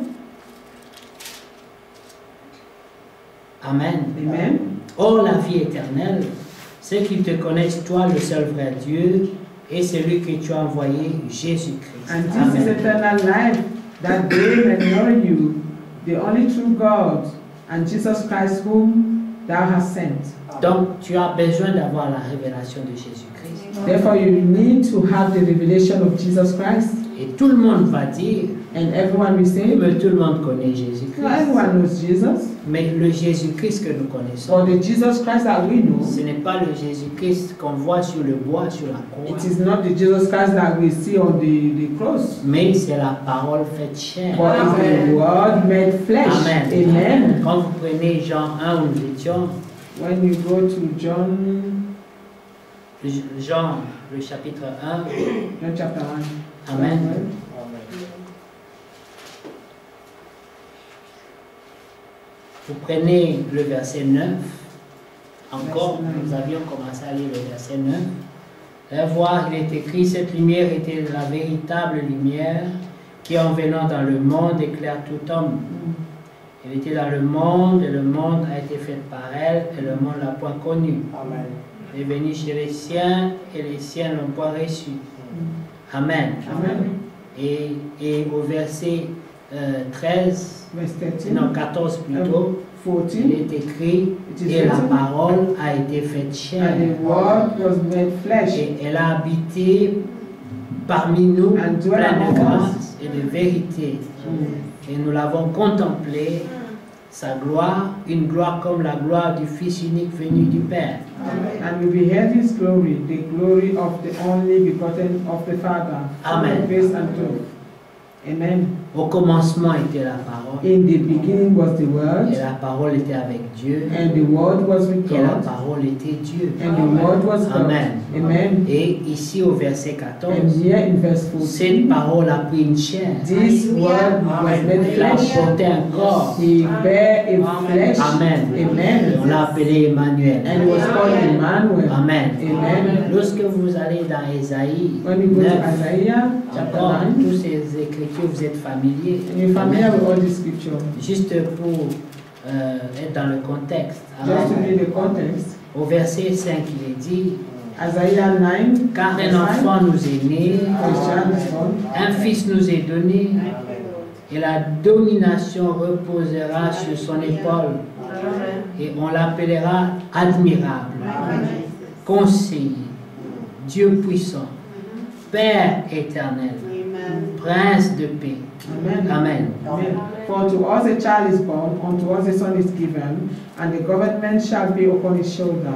Amen. Amen. Or, la vie éternelle, c'est qu'ils te connaissent, toi, le seul vrai Dieu, et celui que tu as envoyé, Jésus-Christ. And this is Amen. eternal life, that they may know you, the only true God, and Jesus Christ whom thou hast sent. Donc, tu as besoin d'avoir la révélation de Jésus-Christ. Therefore, you need to have the revelation of Jesus Christ. Et tout le monde va dire, And everyone will say, mais tout le monde connaît Jésus-Christ. no, everyone knows Jesus. Mais le Jésus-Christ que nous connaissons, But the Jesus Christ that we know, ce n'est pas le Jésus-Christ qu'on voit sur le bois, sur la croix, it is not the Jesus Christ that we see on the cross. mais c'est la parole faite chair. But it's the Word made flesh. Amen. Amen. Quand vous prenez Jean 1 où nous étions, When you go to John Jean, le chapitre 1, chapter 1. Amen. Vous prenez le verset 9, encore, nous avions commencé à lire le verset 9. Allez voir, il est écrit, cette lumière était la véritable lumière qui en venant dans le monde éclaire tout homme. Elle était dans le monde et le monde a été fait par elle et le monde l'a point connue. Elle est venue chez les siens et les siens l'ont point reçue. Amen. Amen. Et au verset 13, Verse 13. non 14 plutôt, 14. il est écrit, It is et la written, parole a été faite chair. and the Word was made flesh Et elle a habité parmi nous, and dwelt pleine de among us, grâce justice et de vérité. Et nous l'avons contemplé, sa gloire, une gloire comme la gloire du Fils unique venu du Père. And we beheld his glory, the glory of the only begotten of the Father. Amen. Grace and truth. Amen. Au commencement était la parole, In the beginning was the Word, et la parole était avec Dieu, and the Word was with et la God, parole était Dieu. and the Word was God. Amen. Amen. Et ici au verset 14, And here in verse 14, cette parole a pris une chair. this Word was made Il a flesh. porté un corps. He bare a flesh. Amen. Et Amen. on l'a appelé Emmanuel. And he was called Emmanuel. Amen. Amen. Lorsque vous allez dans Ésaïe When you go 9, to Isaiah chapter encore, 9, toutes ces écritures, vous êtes familiers. and you're familiar with all the scripture. Juste pour être dans le contexte. Just to Amen. read the context, Au verset 5, il est dit, Isaiah 9, car verse un 5, enfant nous est né, Christian is born, un fils nous est donné, et la domination reposera sur son épaule, et on l'appellera admirable, conseiller, Dieu puissant, Père éternel, Prince de paix. Amen. Amen. Amen. For to us a child is born, unto us a son is given, and the government shall be upon his shoulder,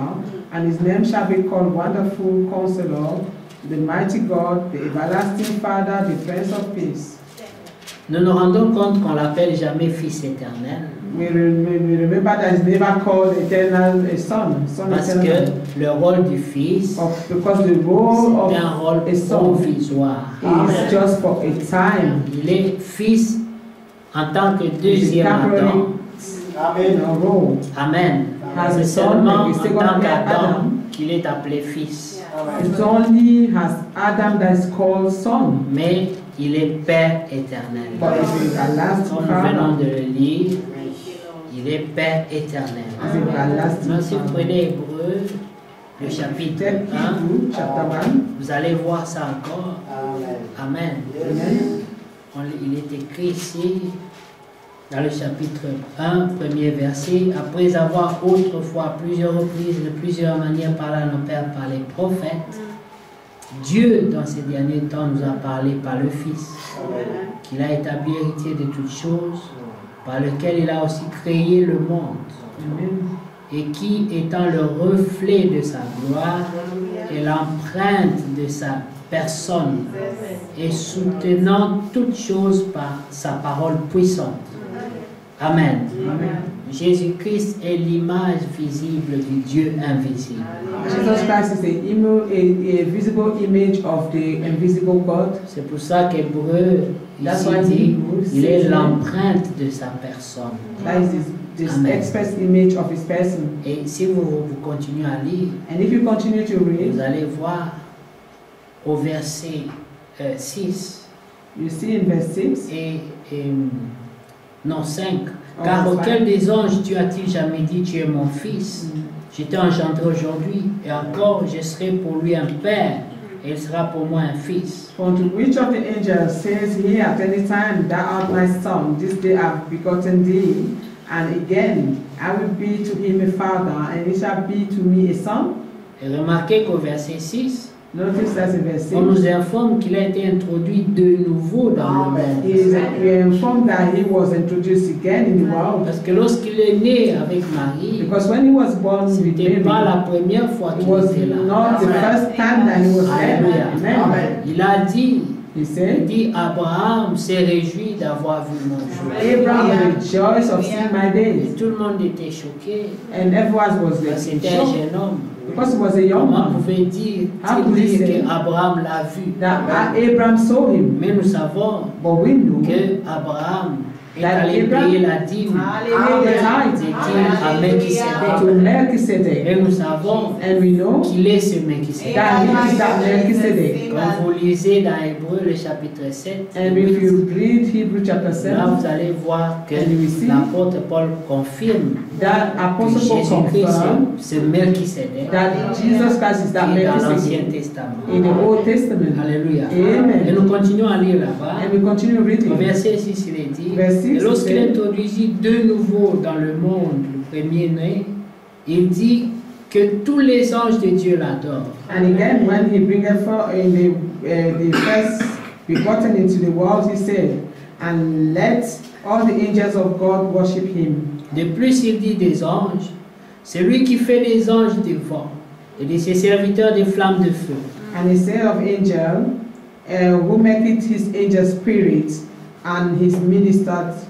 and his name shall be called Wonderful Counselor, the Mighty God, the Everlasting Father, the Prince of Peace. Nous nous rendons compte qu'on l'appelle jamais Fils éternel, We remember that he's never called eternal a son parce eternal. que le rôle du Fils, Because the role c'est un of rôle a son provisoire. is just for a time. Il est Fils en tant que He's deuxième a Adam. temporary role. Amen. Has C'est a son, seulement like en a second tant qu'Adam Adam. qu'il est appelé Fils. It's only has Adam that is called son, Mais il est Père éternel. but it's a everlasting Comme nous venons Father. de le lire, il est Père éternel. It's a everlasting Maintenant, si vous Father. prenez Hébreu, le chapitre Take 1, Hebrew chapter 1. vous allez voir ça encore. Amen. Amen. Il est écrit ici, dans le chapitre 1, premier verset, après avoir autrefois à plusieurs reprises, de plusieurs manières parlé à nos pères par les prophètes, Dieu, dans ces derniers temps, nous a parlé par le Fils, qu'il a établi héritier de toutes choses, par lequel il a aussi créé le monde, Amen. et qui, étant le reflet de sa gloire et l'empreinte de sa personne, et soutenant toutes choses par sa parole puissante. Amen. Amen. Jésus-Christ est l'image visible du Dieu invisible. Jesus Christ is a visible image of the invisible God. C'est pour ça qu'Hébreu That's ici why dit, Hebrews il est says l'empreinte de sa personne. That is this Amen. express image of his person. Et si vous continuez à lire, And if you continue to vous read, allez voir au verset 6 you see in verse 6, non 5. Oh, Car five. auquel des anges Dieu a-t-il jamais dit, tu es mon fils? Je t'ai engendré aujourd'hui, et encore je serai pour lui un père, et il sera pour moi un fils. For to which of the angels says he at any time, thou art my son, this day I have begotten thee, and again I will be to him a father, and he shall be to me a son? Et remarquez qu'au verset 6, Notice that in verse 6. on nous informe qu'il a été introduit de nouveau dans le monde. We are informed that he was introduced again in the world. Parce que lorsqu'il est né avec Marie, Because when he was born with c'était pas Mary, la première fois it qu'il was était là. not the first time that he was there. Alléluia. Amen. Il a dit, He said, Abraham s'est réjoui d'avoir vu mon jour. Abraham rejoiced of seeing my Et days. tout le monde était choqué. And everyone was like, C'était un shocked jeune homme. because he was a young Comment man. pouvait dire How could he say qu'Abraham l'a vu? That Abraham saw him. Mais nous savons But we know que Abraham est That allé Abraham- payer la dîme how the des tithe dîmes à Melchisédek. to Melchizedek. Et nous savons And we know qu'il est ce Melchisédek. that he is that Melchizedek. Quand vous lisez dans Hébreu le chapitre 7, And if you read Hebrew chapter là 7, vous allez voir que And we see l'apôtre Paul confirme that que Apostle Paul Jésus-Christ confirmed c'est Melchisédek that Jesus Christ is qui that est dans l'Ancien Melchizedek Testament. in the Old Testament. Alléluia. Amen. Et nous continuons à lire là-bas. And we continue Au reading. verset 6, il est dit, Verse 6, et lorsqu'il it says, introduisit de nouveau dans le monde le premier-né, il dit que tous les anges de Dieu l'adorent. And again, when he bringeth forth in the first begotten into the world, he said, and let all the angels of God worship him. De plus, il dit des anges, c'est lui qui fait des anges des vents et de ses serviteurs des flammes de feu. And he said of angel, who maketh his angel spirits and his ministers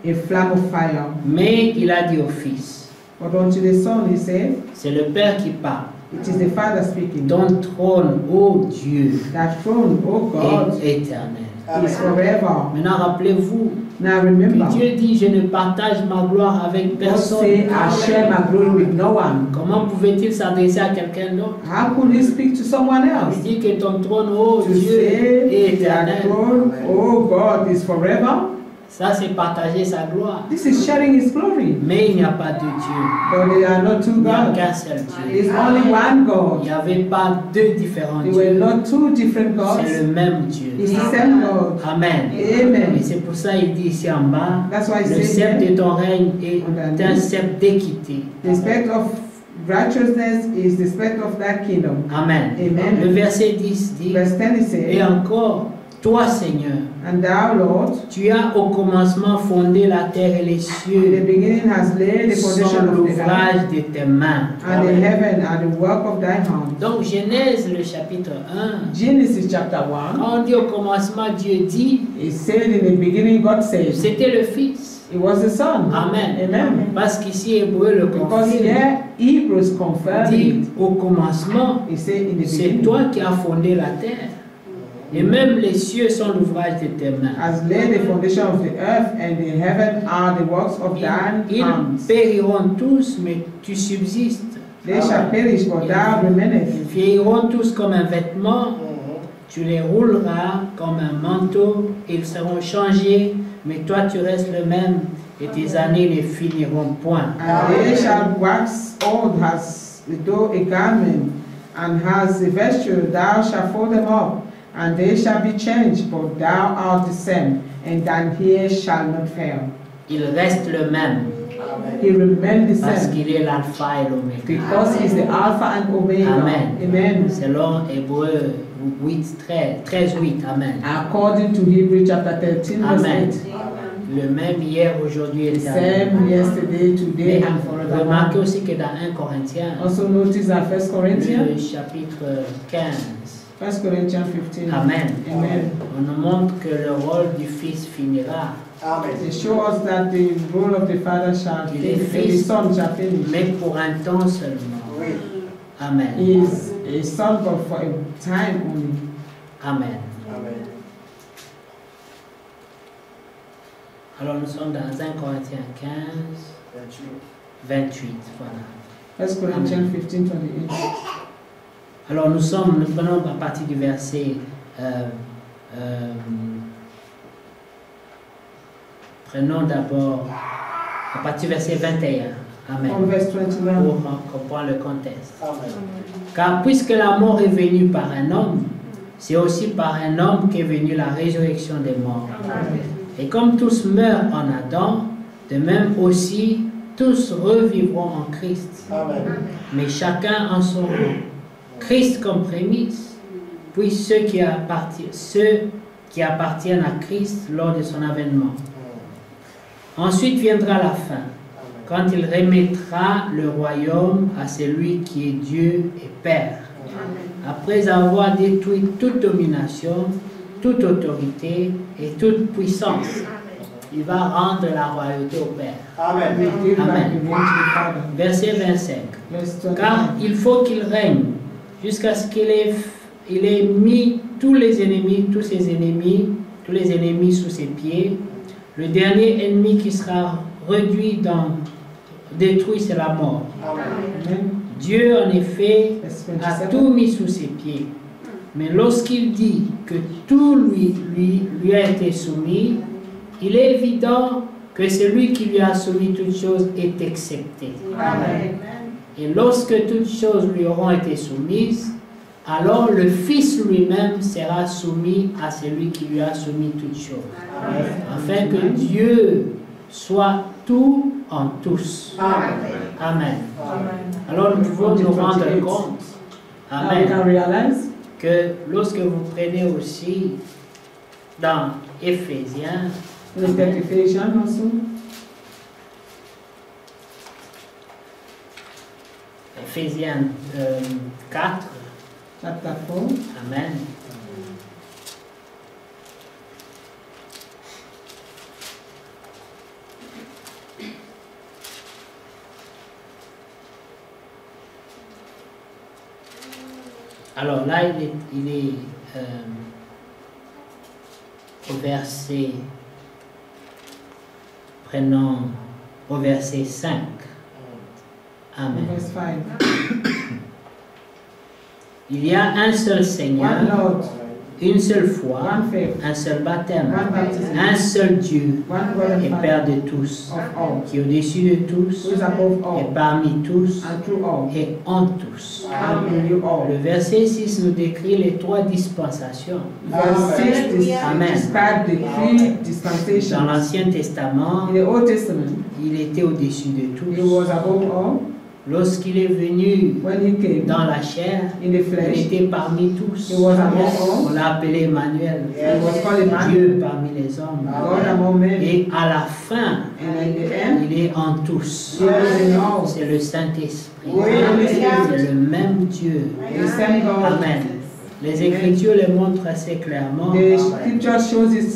a flame of fire. Mais il a dit au Fils, But unto the Son he said, c'est le Père qui parle. it is the Father speaking. Ton trône, ô Dieu, That throne, O God, est éternel. is forever. Maintenant, rappelez-vous Now que remember, Dieu dit, je ne partage ma gloire avec God say, personne. I share my glory with no one. Comment pouvait-il s'adresser à quelqu'un d'autre? How could he speak to someone else? Il dit que ton trône, ô To Dieu, est say that éternel. throne, O God, is forever. Ça, c'est partager sa gloire. This is sharing his glory. Mais il n'y a pas de Dieu. But they are not two Il n'y a gods. qu'un seul Dieu. There's only one Il God. n'y avait pas deux différents They were dieux. not two different C'est gods. le même Dieu. It's the same God. Amen. Amen. Et c'est pour ça qu'il dit ici en bas, That's why he le says sceptre here, de ton règne est un sceptre d'équité. the spirit of righteousness is the spirit of that kingdom. Amen. Amen. Le verset 10 dit, Verse 10 it et says, encore, toi Seigneur, and thou, Lord, tu as au commencement fondé la terre et les in the cieux, beginning has laid the sont foundation of the earth, l'ouvrage de tes mains. and the heaven are the work of thy hands. Donc Genèse le chapitre 1, Genesis chapter 1, quand on dit au commencement Dieu dit, it said in the beginning God said, c'était le Fils. it was the Son. Amen. Amen. Parce qu'ici Hébreu le Because confirme, here Hebrews confirm dit it. au commencement, He said in the c'est beginning, toi qui as fondé la terre. Et même les cieux sont l'ouvrage de tes mains. has laid the foundation of the earth, and the heaven are the works of thine Ils hands. périront tous, mais tu subsistes. They shall perish, but thou Ils remainest. vieilliront tous comme un vêtement, tu les rouleras comme un manteau, ils seront changés, mais toi tu restes le même, et tes années ne finiront point. And they shall wax old as though a garment, and as a vesture thou shalt fold them up, and they shall be changed, but thou art the same, and thine hair shall not fail. Il reste le même, He remained the parce same, qu'il est l'alpha et l'oméga. because he's the Alpha and Omega. Amen. Amen. Selon Hébreu 13, 8, Amen. According to Hebrews chapter 13, verse Amen. 8. Le même hier, aujourd'hui et The éternel. same yesterday, today, Mais and remarquez forevermore. aussi que dans 1 Corinthiens, Also notice that 1 Corinthians, le chapitre 15, 1 Corinthians 15. Amen. Amen. On nous montre que le rôle du Fils finira, They show us that the role of the Father shall Il est finish, and the fils. Son shall finish. mais pour un temps seulement. Amen. He is a son, but for a time only. Amen. Alors nous sommes dans 1 Corinthiens 15, 28. Voilà. 1 Corinthians 15, 28. Alors nous prenons à partir du verset, prenons d'abord à partir du verset 21. Amen. From verse 21. Pour comprendre le contexte. Car puisque la mort est venue par un homme, c'est aussi par un homme qu'est venue la résurrection des morts. Et comme tous meurent en Adam, de même aussi tous revivront en Christ. Mais chacun en son rôle. Christ comme prémisse, puis ceux qui appartiennent à Christ lors de son avènement. Ensuite viendra la fin, quand il remettra le royaume à celui qui est Dieu et Père. Après avoir détruit toute domination, toute autorité et toute puissance, il va rendre la royauté au Père. We give back Amen. the name to the Father. Verset 25. Verse 25. Car il faut qu'il règne jusqu'à ce qu'il ait mis tous ses ennemis sous ses pieds. Le dernier ennemi qui sera détruit, c'est la mort. Amen. Dieu, en effet, Verse a 27. tout mis sous ses pieds. Mais lorsqu'il dit que tout lui a été soumis, il est évident que celui qui lui a soumis toutes choses est excepté. Amen. Et lorsque toutes choses lui auront été soumises, alors le Fils lui-même sera soumis à celui qui lui a soumis toutes choses. Afin que Dieu soit tout en tous. Amen. Alors nous pouvons nous rendre compte, Now we can Amen, realize que lorsque vous prenez aussi dans Éphésiens. Look at Ephesians also. Éphésiens 4. Chapter 4. Amen. Alors là, il est au verset, prenons au verset 5. Amen. Verse 5. Il y a un seul Seigneur, One Lord, une seule foi, one faith, un seul baptême, one baptism, un seul Dieu one God and et Father Père de tous, of all, qui est au-dessus de tous who is above et all, parmi tous and through all, et en tous. and in you all. Le verset 6 nous décrit les trois dispensations. Verse 6 Amen. describes the three Dans dispensations. l'Ancien Testament, In the Old Testament, il était au-dessus de he tous. was above all. Lorsqu'il est venu When he came dans la chair, in the il flesh, était parmi tous. he was among all. On l'a appelé Emmanuel, He was called Emmanuel, Dieu parmi les hommes. God among men. Et à la fin, And in the end, il est en tous. he was in all. C'est le Saint-Esprit. Oui. C'est le même Dieu. The same God. Amen. Les Écritures le montrent assez clairement. The scripture shows it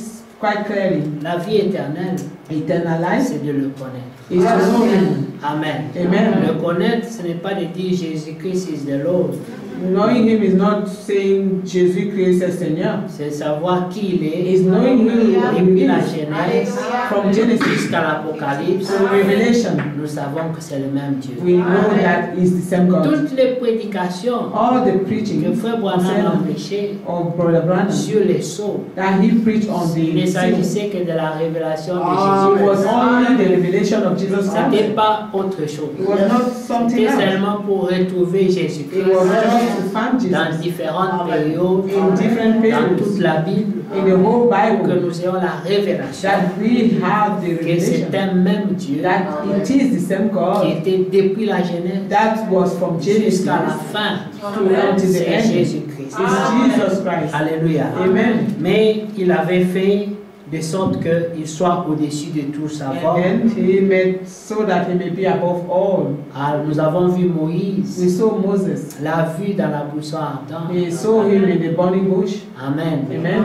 quite clearly. La vie éternelle, Eternal life c'est de le connaître. is to know him. Amen. Amen. Le connaître, ce n'est pas de dire Jésus-Christ is the Lord. Knowing him is not saying Jesus Christ is Seigneur. C'est savoir qui il est. It's knowing who Depuis he la is. Genèse From Genesis jusqu'à l'Apocalypse, to Revelation, nous savons que c'est le même Dieu. we know that is the same God. Toutes les prédications All the que preaching Frère Branham a prêché of Brother Branham sur les sceaux, that he preached on il ne the sea, s'agissait que de la révélation de it was Jésus. only the revelation of Jesus Ce n'était Christ. pas autre chose. It was not something C'était else. seulement pour retrouver It Jésus-Christ was just to find Jesus dans différentes périodes, in different dans periods toute la Bible, in the whole pour que Bible, nous ayons la révélation that we have the que c'est revelation un même Dieu that it is the same qui God était depuis la Genèse that was from Genesis jusqu'à la to fin. until the C'est end. Jésus-Christ. It's Jesus Christ. Alléluia. Amen. Mais il avait fait de sorte qu'il soit au-dessus de tout savoir. And then he made so that he may be above all. Ah, nous avons vu We Moïse, saw Moses. l'a vu dans la buisson ardente. We saw him in the burning bush. Amen. Amen.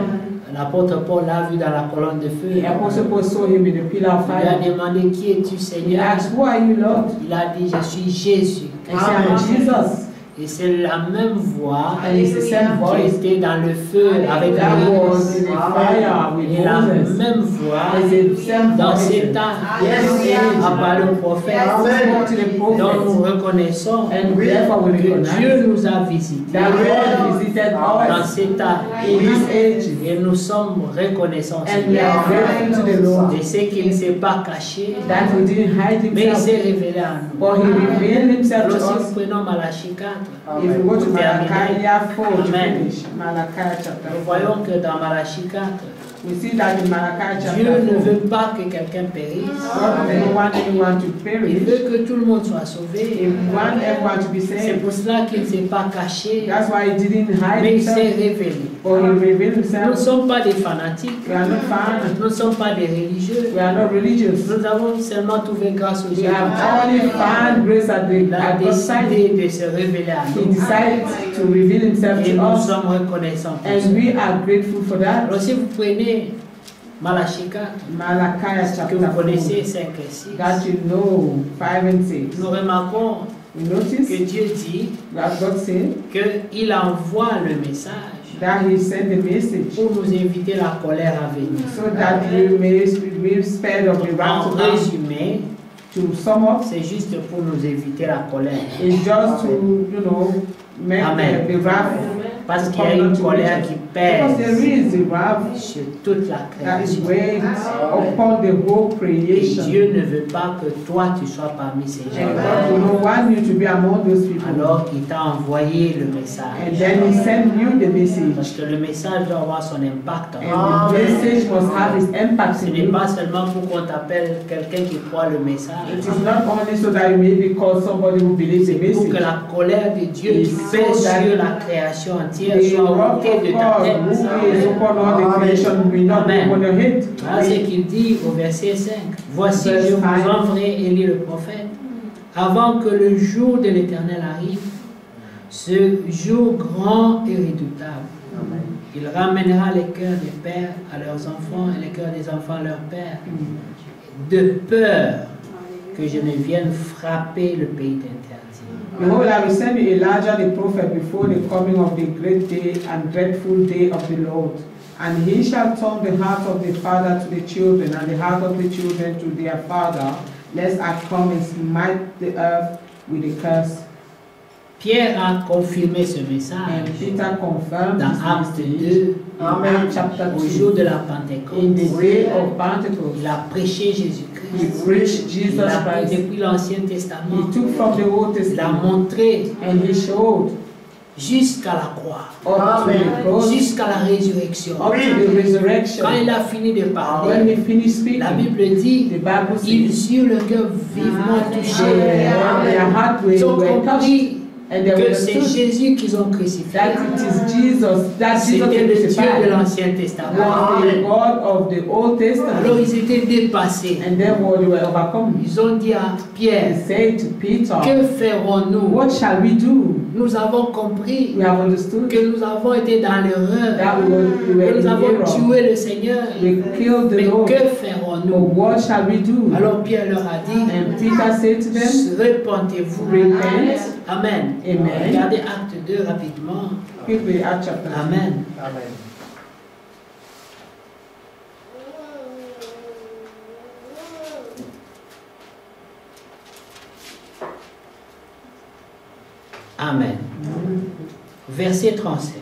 L'apôtre Paul l'a vu dans la colonne de feu. The Apostle Paul saw him in the pillar of Il lui a fire. demandé qui es-tu, He Seigneur? asked, "Who are you, Lord?" Il a dit, je suis Jésus. And he said, "I'm Jesus." Et c'est la même voix And it's the same qui voice était dans le feu avec that was Moïse. in the fire with Et la Moses. même voix It's the same dans voice ces temps a parlé au prophète. spoke to the Donc nous prophet. reconnaissons And therefore we que recognize Dieu nous a visités that God visited dans us ces temps. in this age. Et nous sommes reconnaissants And we are grateful to the Lord de ce qu'il ne s'est pas caché, that he didn't hide mais il himself, s'est révélé à nous. but he revealed himself to Alors si us. nous prenons Malachie 4, If you go to Malachi 4 to Amen. finish, Malachi chapter nous 4, voyons que dans Malachie 4, we see that in Malachi Dieu chapter ne 4, veut pas que quelqu'un périsse. God doesn't want anyone to Il perish. veut que tout le monde soit sauvé. He wants everyone to be C'est saved. pour cela qu'il ne s'est pas caché, That's why he didn't hide mais il s'est himself, révélé. but he revealed Nous ne himself. sommes pas des fanatiques, We are not fans. nous ne sommes pas des religieux. We are not religious. Nous avons seulement trouvé grâce au We Dieu. have only found grace at Il a God's side. décidé de se révéler à He nous. decided to reveal himself Et to nous us, sommes reconnaissants pour ça. and we are grateful for that. Alors si vous prenez Malachie 4, Malachi que chapter vous 4, connaissez 5 et 6, that you know, 5 and 6. nous remarquons We notice que Dieu dit that God said qu'il envoie le message that he sent the message pour nous éviter la colère à venir. so that we may spare of the En wrath to come. résumé, To sum up, c'est juste pour nous éviter la colère. it's just to, make Amen. the wrath. Parce qu'il y a une colère qui Because there pèse is the wrath sur toute la that is création. weighed upon the whole Et creation. Dieu ne veut pas que toi tu sois parmi ces And gens. God will not want you to be among those people. Alors il t'a envoyé le message. And then he sent you the message. Parce que le message doit avoir son impact. And the message must have its impact Ce in n'est you. pas seulement pour qu'on t'appelle quelqu'un qui croit le message. It is not only so that you may be called somebody who believes the C'est pour que message. la colère de Dieu qui pèse sur la création entière entière The soit wrath ôtée de of ta God, tête. who is upon all the creation, will not be Amen. upon your head. Voilà ce qu'il dit au verset 5. Voici, je vous enverrai, Élie le prophète, avant que le jour de l'Éternel arrive, ce jour grand et redoutable. Il ramènera les cœurs des pères à leurs enfants et les cœurs des enfants à leurs pères, de peur que je ne vienne frapper le pays d'interdit. Behold, I will send you Elijah the prophet before the coming of the great day and dreadful day of the Lord. And he shall turn the heart of the father to the children, and the heart of the children to their father, lest I come and smite the earth with a curse. Pierre a confirmé ce And message Peter confirmed dans this Acte message 2, in Acts chapter au jour 2. de la In Pentecôte. the day of Pentecost, Il a prêché he Jésus-Christ. preached Jesus Il a pris Christ. depuis l'Ancien Testament. He took from the Old Il a Testament montré and he showed jusqu'à la croix, up to the cross, jusqu'à la résurrection. up to the resurrection. Quand il a fini de When parler, he finished speaking, la Bible dit, the Bible says, ils eurent le cœur vivement touché. their heart Ils ont were touched, compris and they que c'est understood Jésus qu'ils ont crucifié. that it is Jesus, that Jesus C'était le Dieu de crucified, l'Ancien Testament. was the God of the Old Alors Testament. ils étaient dépassés. And therefore they were overcome. Ils ont dit à He Pierre, said to Peter, que ferons-nous? what shall we do? Nous avons compris We have understood que nous avons été dans l'erreur, that we were que in nous avons error. tué le Seigneur. We killed the Mais Lord. que But ferons-nous? what shall we do? Alors Pierre leur a dit, And Peter said to them, repentez-vous. repent. Amen. Amen. Regardez Acte 2 rapidement. Quickly, Acts chapter 2. Amen. Amen. Verset 37.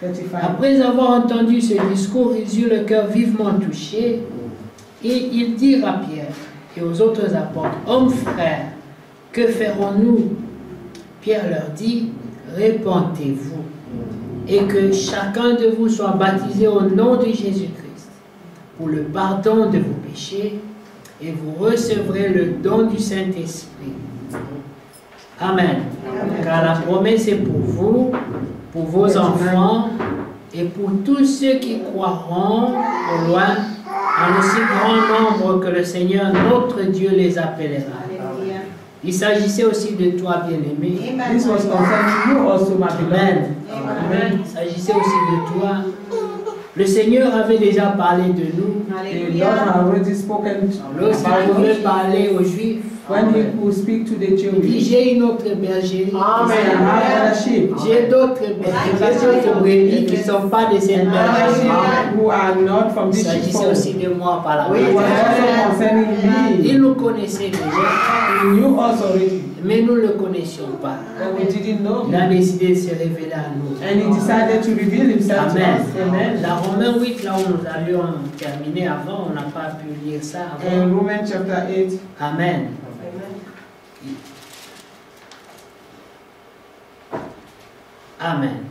35. Après avoir entendu ce discours, ils eurent le cœur vivement touché et ils dirent à Pierre et aux autres apôtres, hommes frères, que ferons-nous? Pierre leur dit, repentez-vous et que chacun de vous soit baptisé au nom de Jésus-Christ pour le pardon de vos péchés et vous recevrez le don du Saint-Esprit. Amen. Car la promesse est pour vous, pour vos enfants et pour tous ceux qui croiront au loin, en aussi grand nombre que le Seigneur notre Dieu les appellera. Il s'agissait aussi de toi, bien-aimé. This was concerning you also, my beloved. Amen. Amen. Il s'agissait aussi de toi. Le Seigneur avait déjà parlé de nous. The Lord had already spoken Lorsqu'il about pouvait us. parler aux Juifs, When he could speak to the il dit, children, j'ai une autre bergerie. he said, I have other sheep J'ai d'autres brebis qui ne sont pas de cette bergerie. who are not from Il this s'agissait sheepfold. aussi de moi par la It was also concerning Il me. nous connaissait déjà, He knew us already, mais nous ne le connaissions pas. but we didn't know Il a him. décidé de se révéler à nous. And he decided to reveal himself to Amen. us. Amen. Dans Romains 8, là où nous allions terminer avant, on n'a pas pu lire ça In avant. Romans chapter 8, Amen. Amen.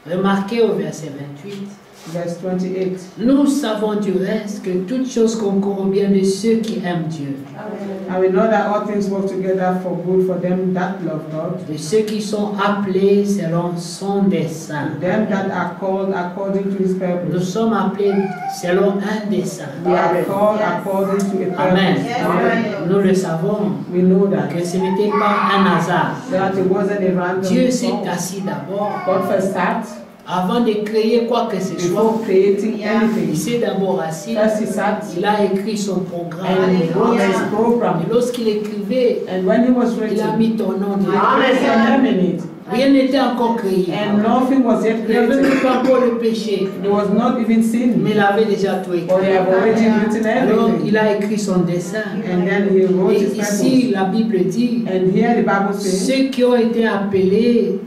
Remarquez au verset 28. verse 28. Nous savons du reste que toutes choses concourent au bien de ceux qui aiment Dieu, And we know that all things work together for good for them that love God, de ceux qui sont appelés selon son dessein. them that are called according to his Nous purpose. sommes appelés selon un dessein. We are called according to a Amen. purpose. Amen. Nous le savons We know that. que ce n'était pas un hasard. That it wasn't a random Dieu s'est thought. assis d'abord God first sat avant de créer quoi que ce soit. before creating Il anything. s'est d'abord assis. First he sat Il a écrit son programme. and he wrote his program. Et lorsqu'il écrivait, And when he was il a written, mis ton nom he dedans. placed your name in it. Rien n'était encore créé. And nothing was yet Il n'y avait created. même pas encore le péché. There was not even sin. Mais il avait déjà tout écrit. But he had already written Alors, everything. il a écrit son dessein. And then he wrote Et his ici, purpose. la Bible dit, And here the Bible says, ceux qui ont été appelés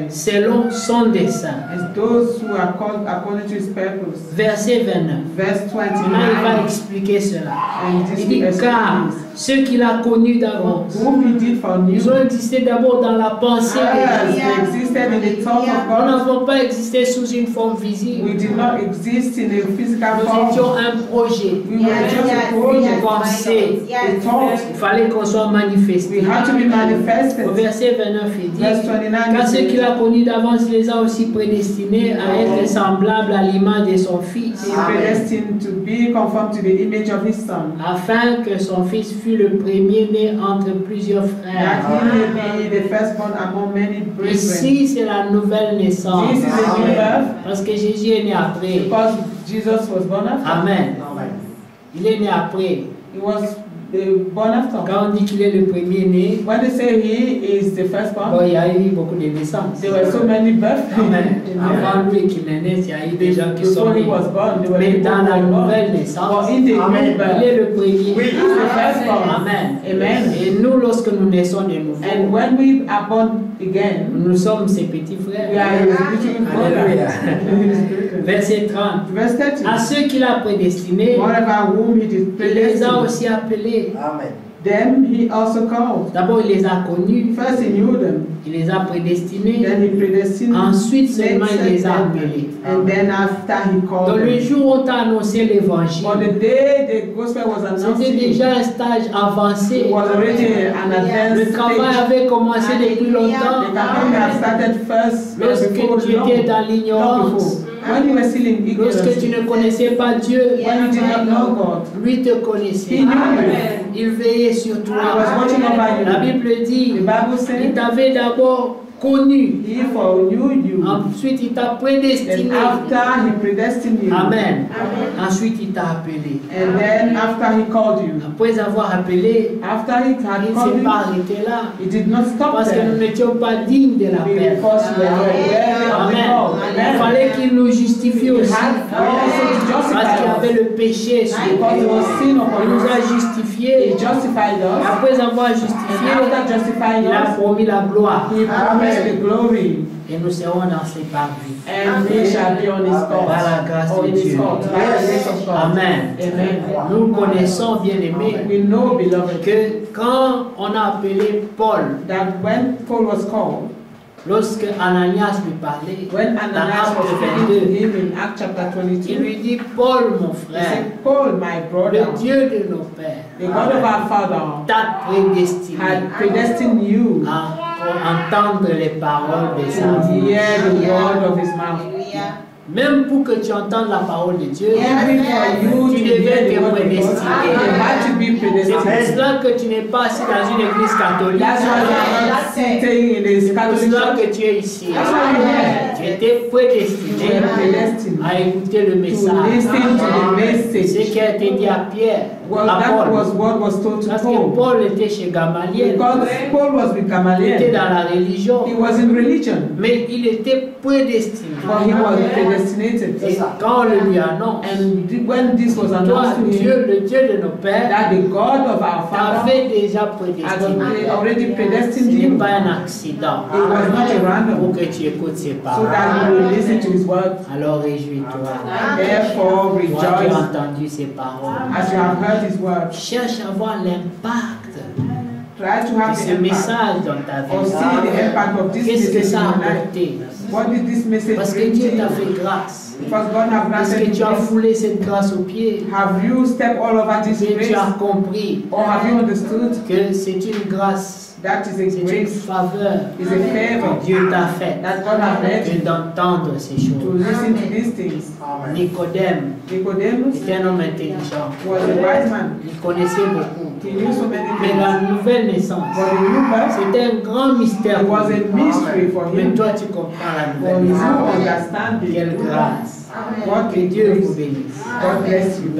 selon son dessein. as those who are called according to his purpose. Verset 29. Verse Maintenant, il va 29. expliquer cela. And this Il dit, will car explain ceux qu'il a connus d'avance, whom he did for ils you. ont existé d'abord dans la pensée de Yes, Dieu. they existed existed in the thought of Nous God. n'avons pas existé sous une forme visible. We did not exist in a physical Nous étions form. un projet. We were just a Une project, pensée. a thought. Il fallait qu'on soit manifesté. We had to be Au manifested. verset 29, il dit, Verse 29 car ceux says, qu'il a connus d'avance les a aussi prédestinés à être semblables à l'image de son Fils, He predestined to be conformed to the image of his Son, afin que son Fils fût le premier-né entre plusieurs frères. that he may be the firstborn among many brethren. Ici, c'est la nouvelle naissance. This is a new birth Parce que Jésus est né après. because Jesus was born after. Amen. Il est né après. He was born after. Quand on dit qu'il est le premier-né, When they say he is the bon, firstborn, il y a eu beaucoup de naissances. there were so many births. Amen. Avant lui qu'il est né, il y a eu des gens qui sont Before he nés. was born, there were Mais people dans who la were born. nouvelle naissance, But in the new il est birth, le premier. he is the firstborn. Amen. Amen. Et nous, lorsque nous naissons de nouveau, And when we are born again, nous sommes ses petits we frères. are his spiritual Alléluia. brothers. Verset 30. Verse 30. À ceux qu'il a prédestinés, Whatever whom he did il les a predestined, aussi appelés. them he also called. D'abord, il les a connus, First he knew them, il les a prédestinés. then he predestined, Ensuite seulement, il les a them, appelés. and then after he Dans called le them. jour où on t'a annoncé l'évangile, On the day the gospel was announced, c'était it déjà un stage avancé. was already an Le advanced travail stage. avait commencé depuis The longtemps. campaign had started first Lorsque before tu long, étais dans long l'ignorance, before. When you were still in ignorance, lorsque tu ne connaissais pas Dieu, when you did not know God, lui te connaissait. he knew you. Il veillait sur He toi. was watching over La you. Bible The dit, Bible il says, t'avait d'abord connu, he foreknew you, ensuite il t'a and prédestiné. after he predestined you, Amen. Ensuite il t'a appelé. and then after he called you, Après avoir appelé, after he il had ne called s'est you, pas arrêté là. he did not stop Parce que nous there, n'étions pas dignes de l'appel. because you were not worthy of the Amen. call. Il Amen. fallait qu'il nous justifie He aussi. had also to Parce qu'il y justify avait us, le péché sur lui. because it was sin Il upon nous a us. justifiés. He justified us, Après avoir and justifié, after justifying il a us, promis la gloire. he promised the glory, Et nous serons dans ses parvis. and we shall be on his Par la grâce court, de on his Dieu. court, by the grace of God. Amen. Amen. Nous connaissons, bien aimés, We know, beloved, que quand on a appelé Paul, that when Paul was called, lorsque Ananias lui parlait, when dans Ananias was Acte speaking to 22, him in Acts chapter il 22, lui dit, Paul, mon he frère, said, Paul, my le brother, Dieu de nos pères, the God of our father, t'a prédestiné had predestined you pour entendre les paroles de sa to bouche. hear the word of his mouth. Même pour que tu entendes la parole de Dieu, Even for you to tu hear devais the te word of God, prédestiner. you had to be C'est pour predestined. cela que tu n'es pas assis dans une église catholique. That's why you are not sitting in C'est a pour Catholic cela church. que tu es ici. That's why you're here. Tu étais You prédestiné were predestined à écouter le to message. listen to the Ce message. qui a été dit à Pierre, Well, à that was Paul. what was told to Parce que Paul. Paul était chez Gamaliel. Because Paul was with Il était Gamaliel. dans la religion. He was in religion, Mais il était prédestiné. but he was predestinated. Et quand on le lui annonce, And when this was toi, announced to him, Dieu, le Dieu de nos pères, that the God of our Father t'avait déjà had prédestiné. already Ce predestined n'est him, pas un accident it was not a pour random, que tu écoutes ses so paroles. that you will listen to his word. Alors réjouis-toi. Therefore, Toi, tu as rejoice entendu ses paroles. as you have heard his word. Cherche à voir l'impact Try to de have ce the impact, message dans ta or see vie. the impact of this Qu'est-ce que message in ça a your life. apporté? What did this message Parce que bring to Dieu t'a you? fait grâce. Because God have Est-ce granted que tu as you. foulé cette grâce aux pieds? Have you stepped all over this Est-ce que grace, tu as compris or have you understood que c'est une grâce, that is a c'est une grace, faveur is a favor que Dieu t'a faite that God has made que d'entendre ces to choses? listen to these things? Nicodème Nicodemus était un homme intelligent. was a wise man. Il connaissait beaucoup. He knew so many Mais things. la nouvelle naissance, But the new birth, c'était un grand mystère. it was a mystery for Mais him. toi, tu comprends la For nouvelle you naissance. understand Quelle it. grâce. What Que a Dieu vous grace. bénisse. God bless you.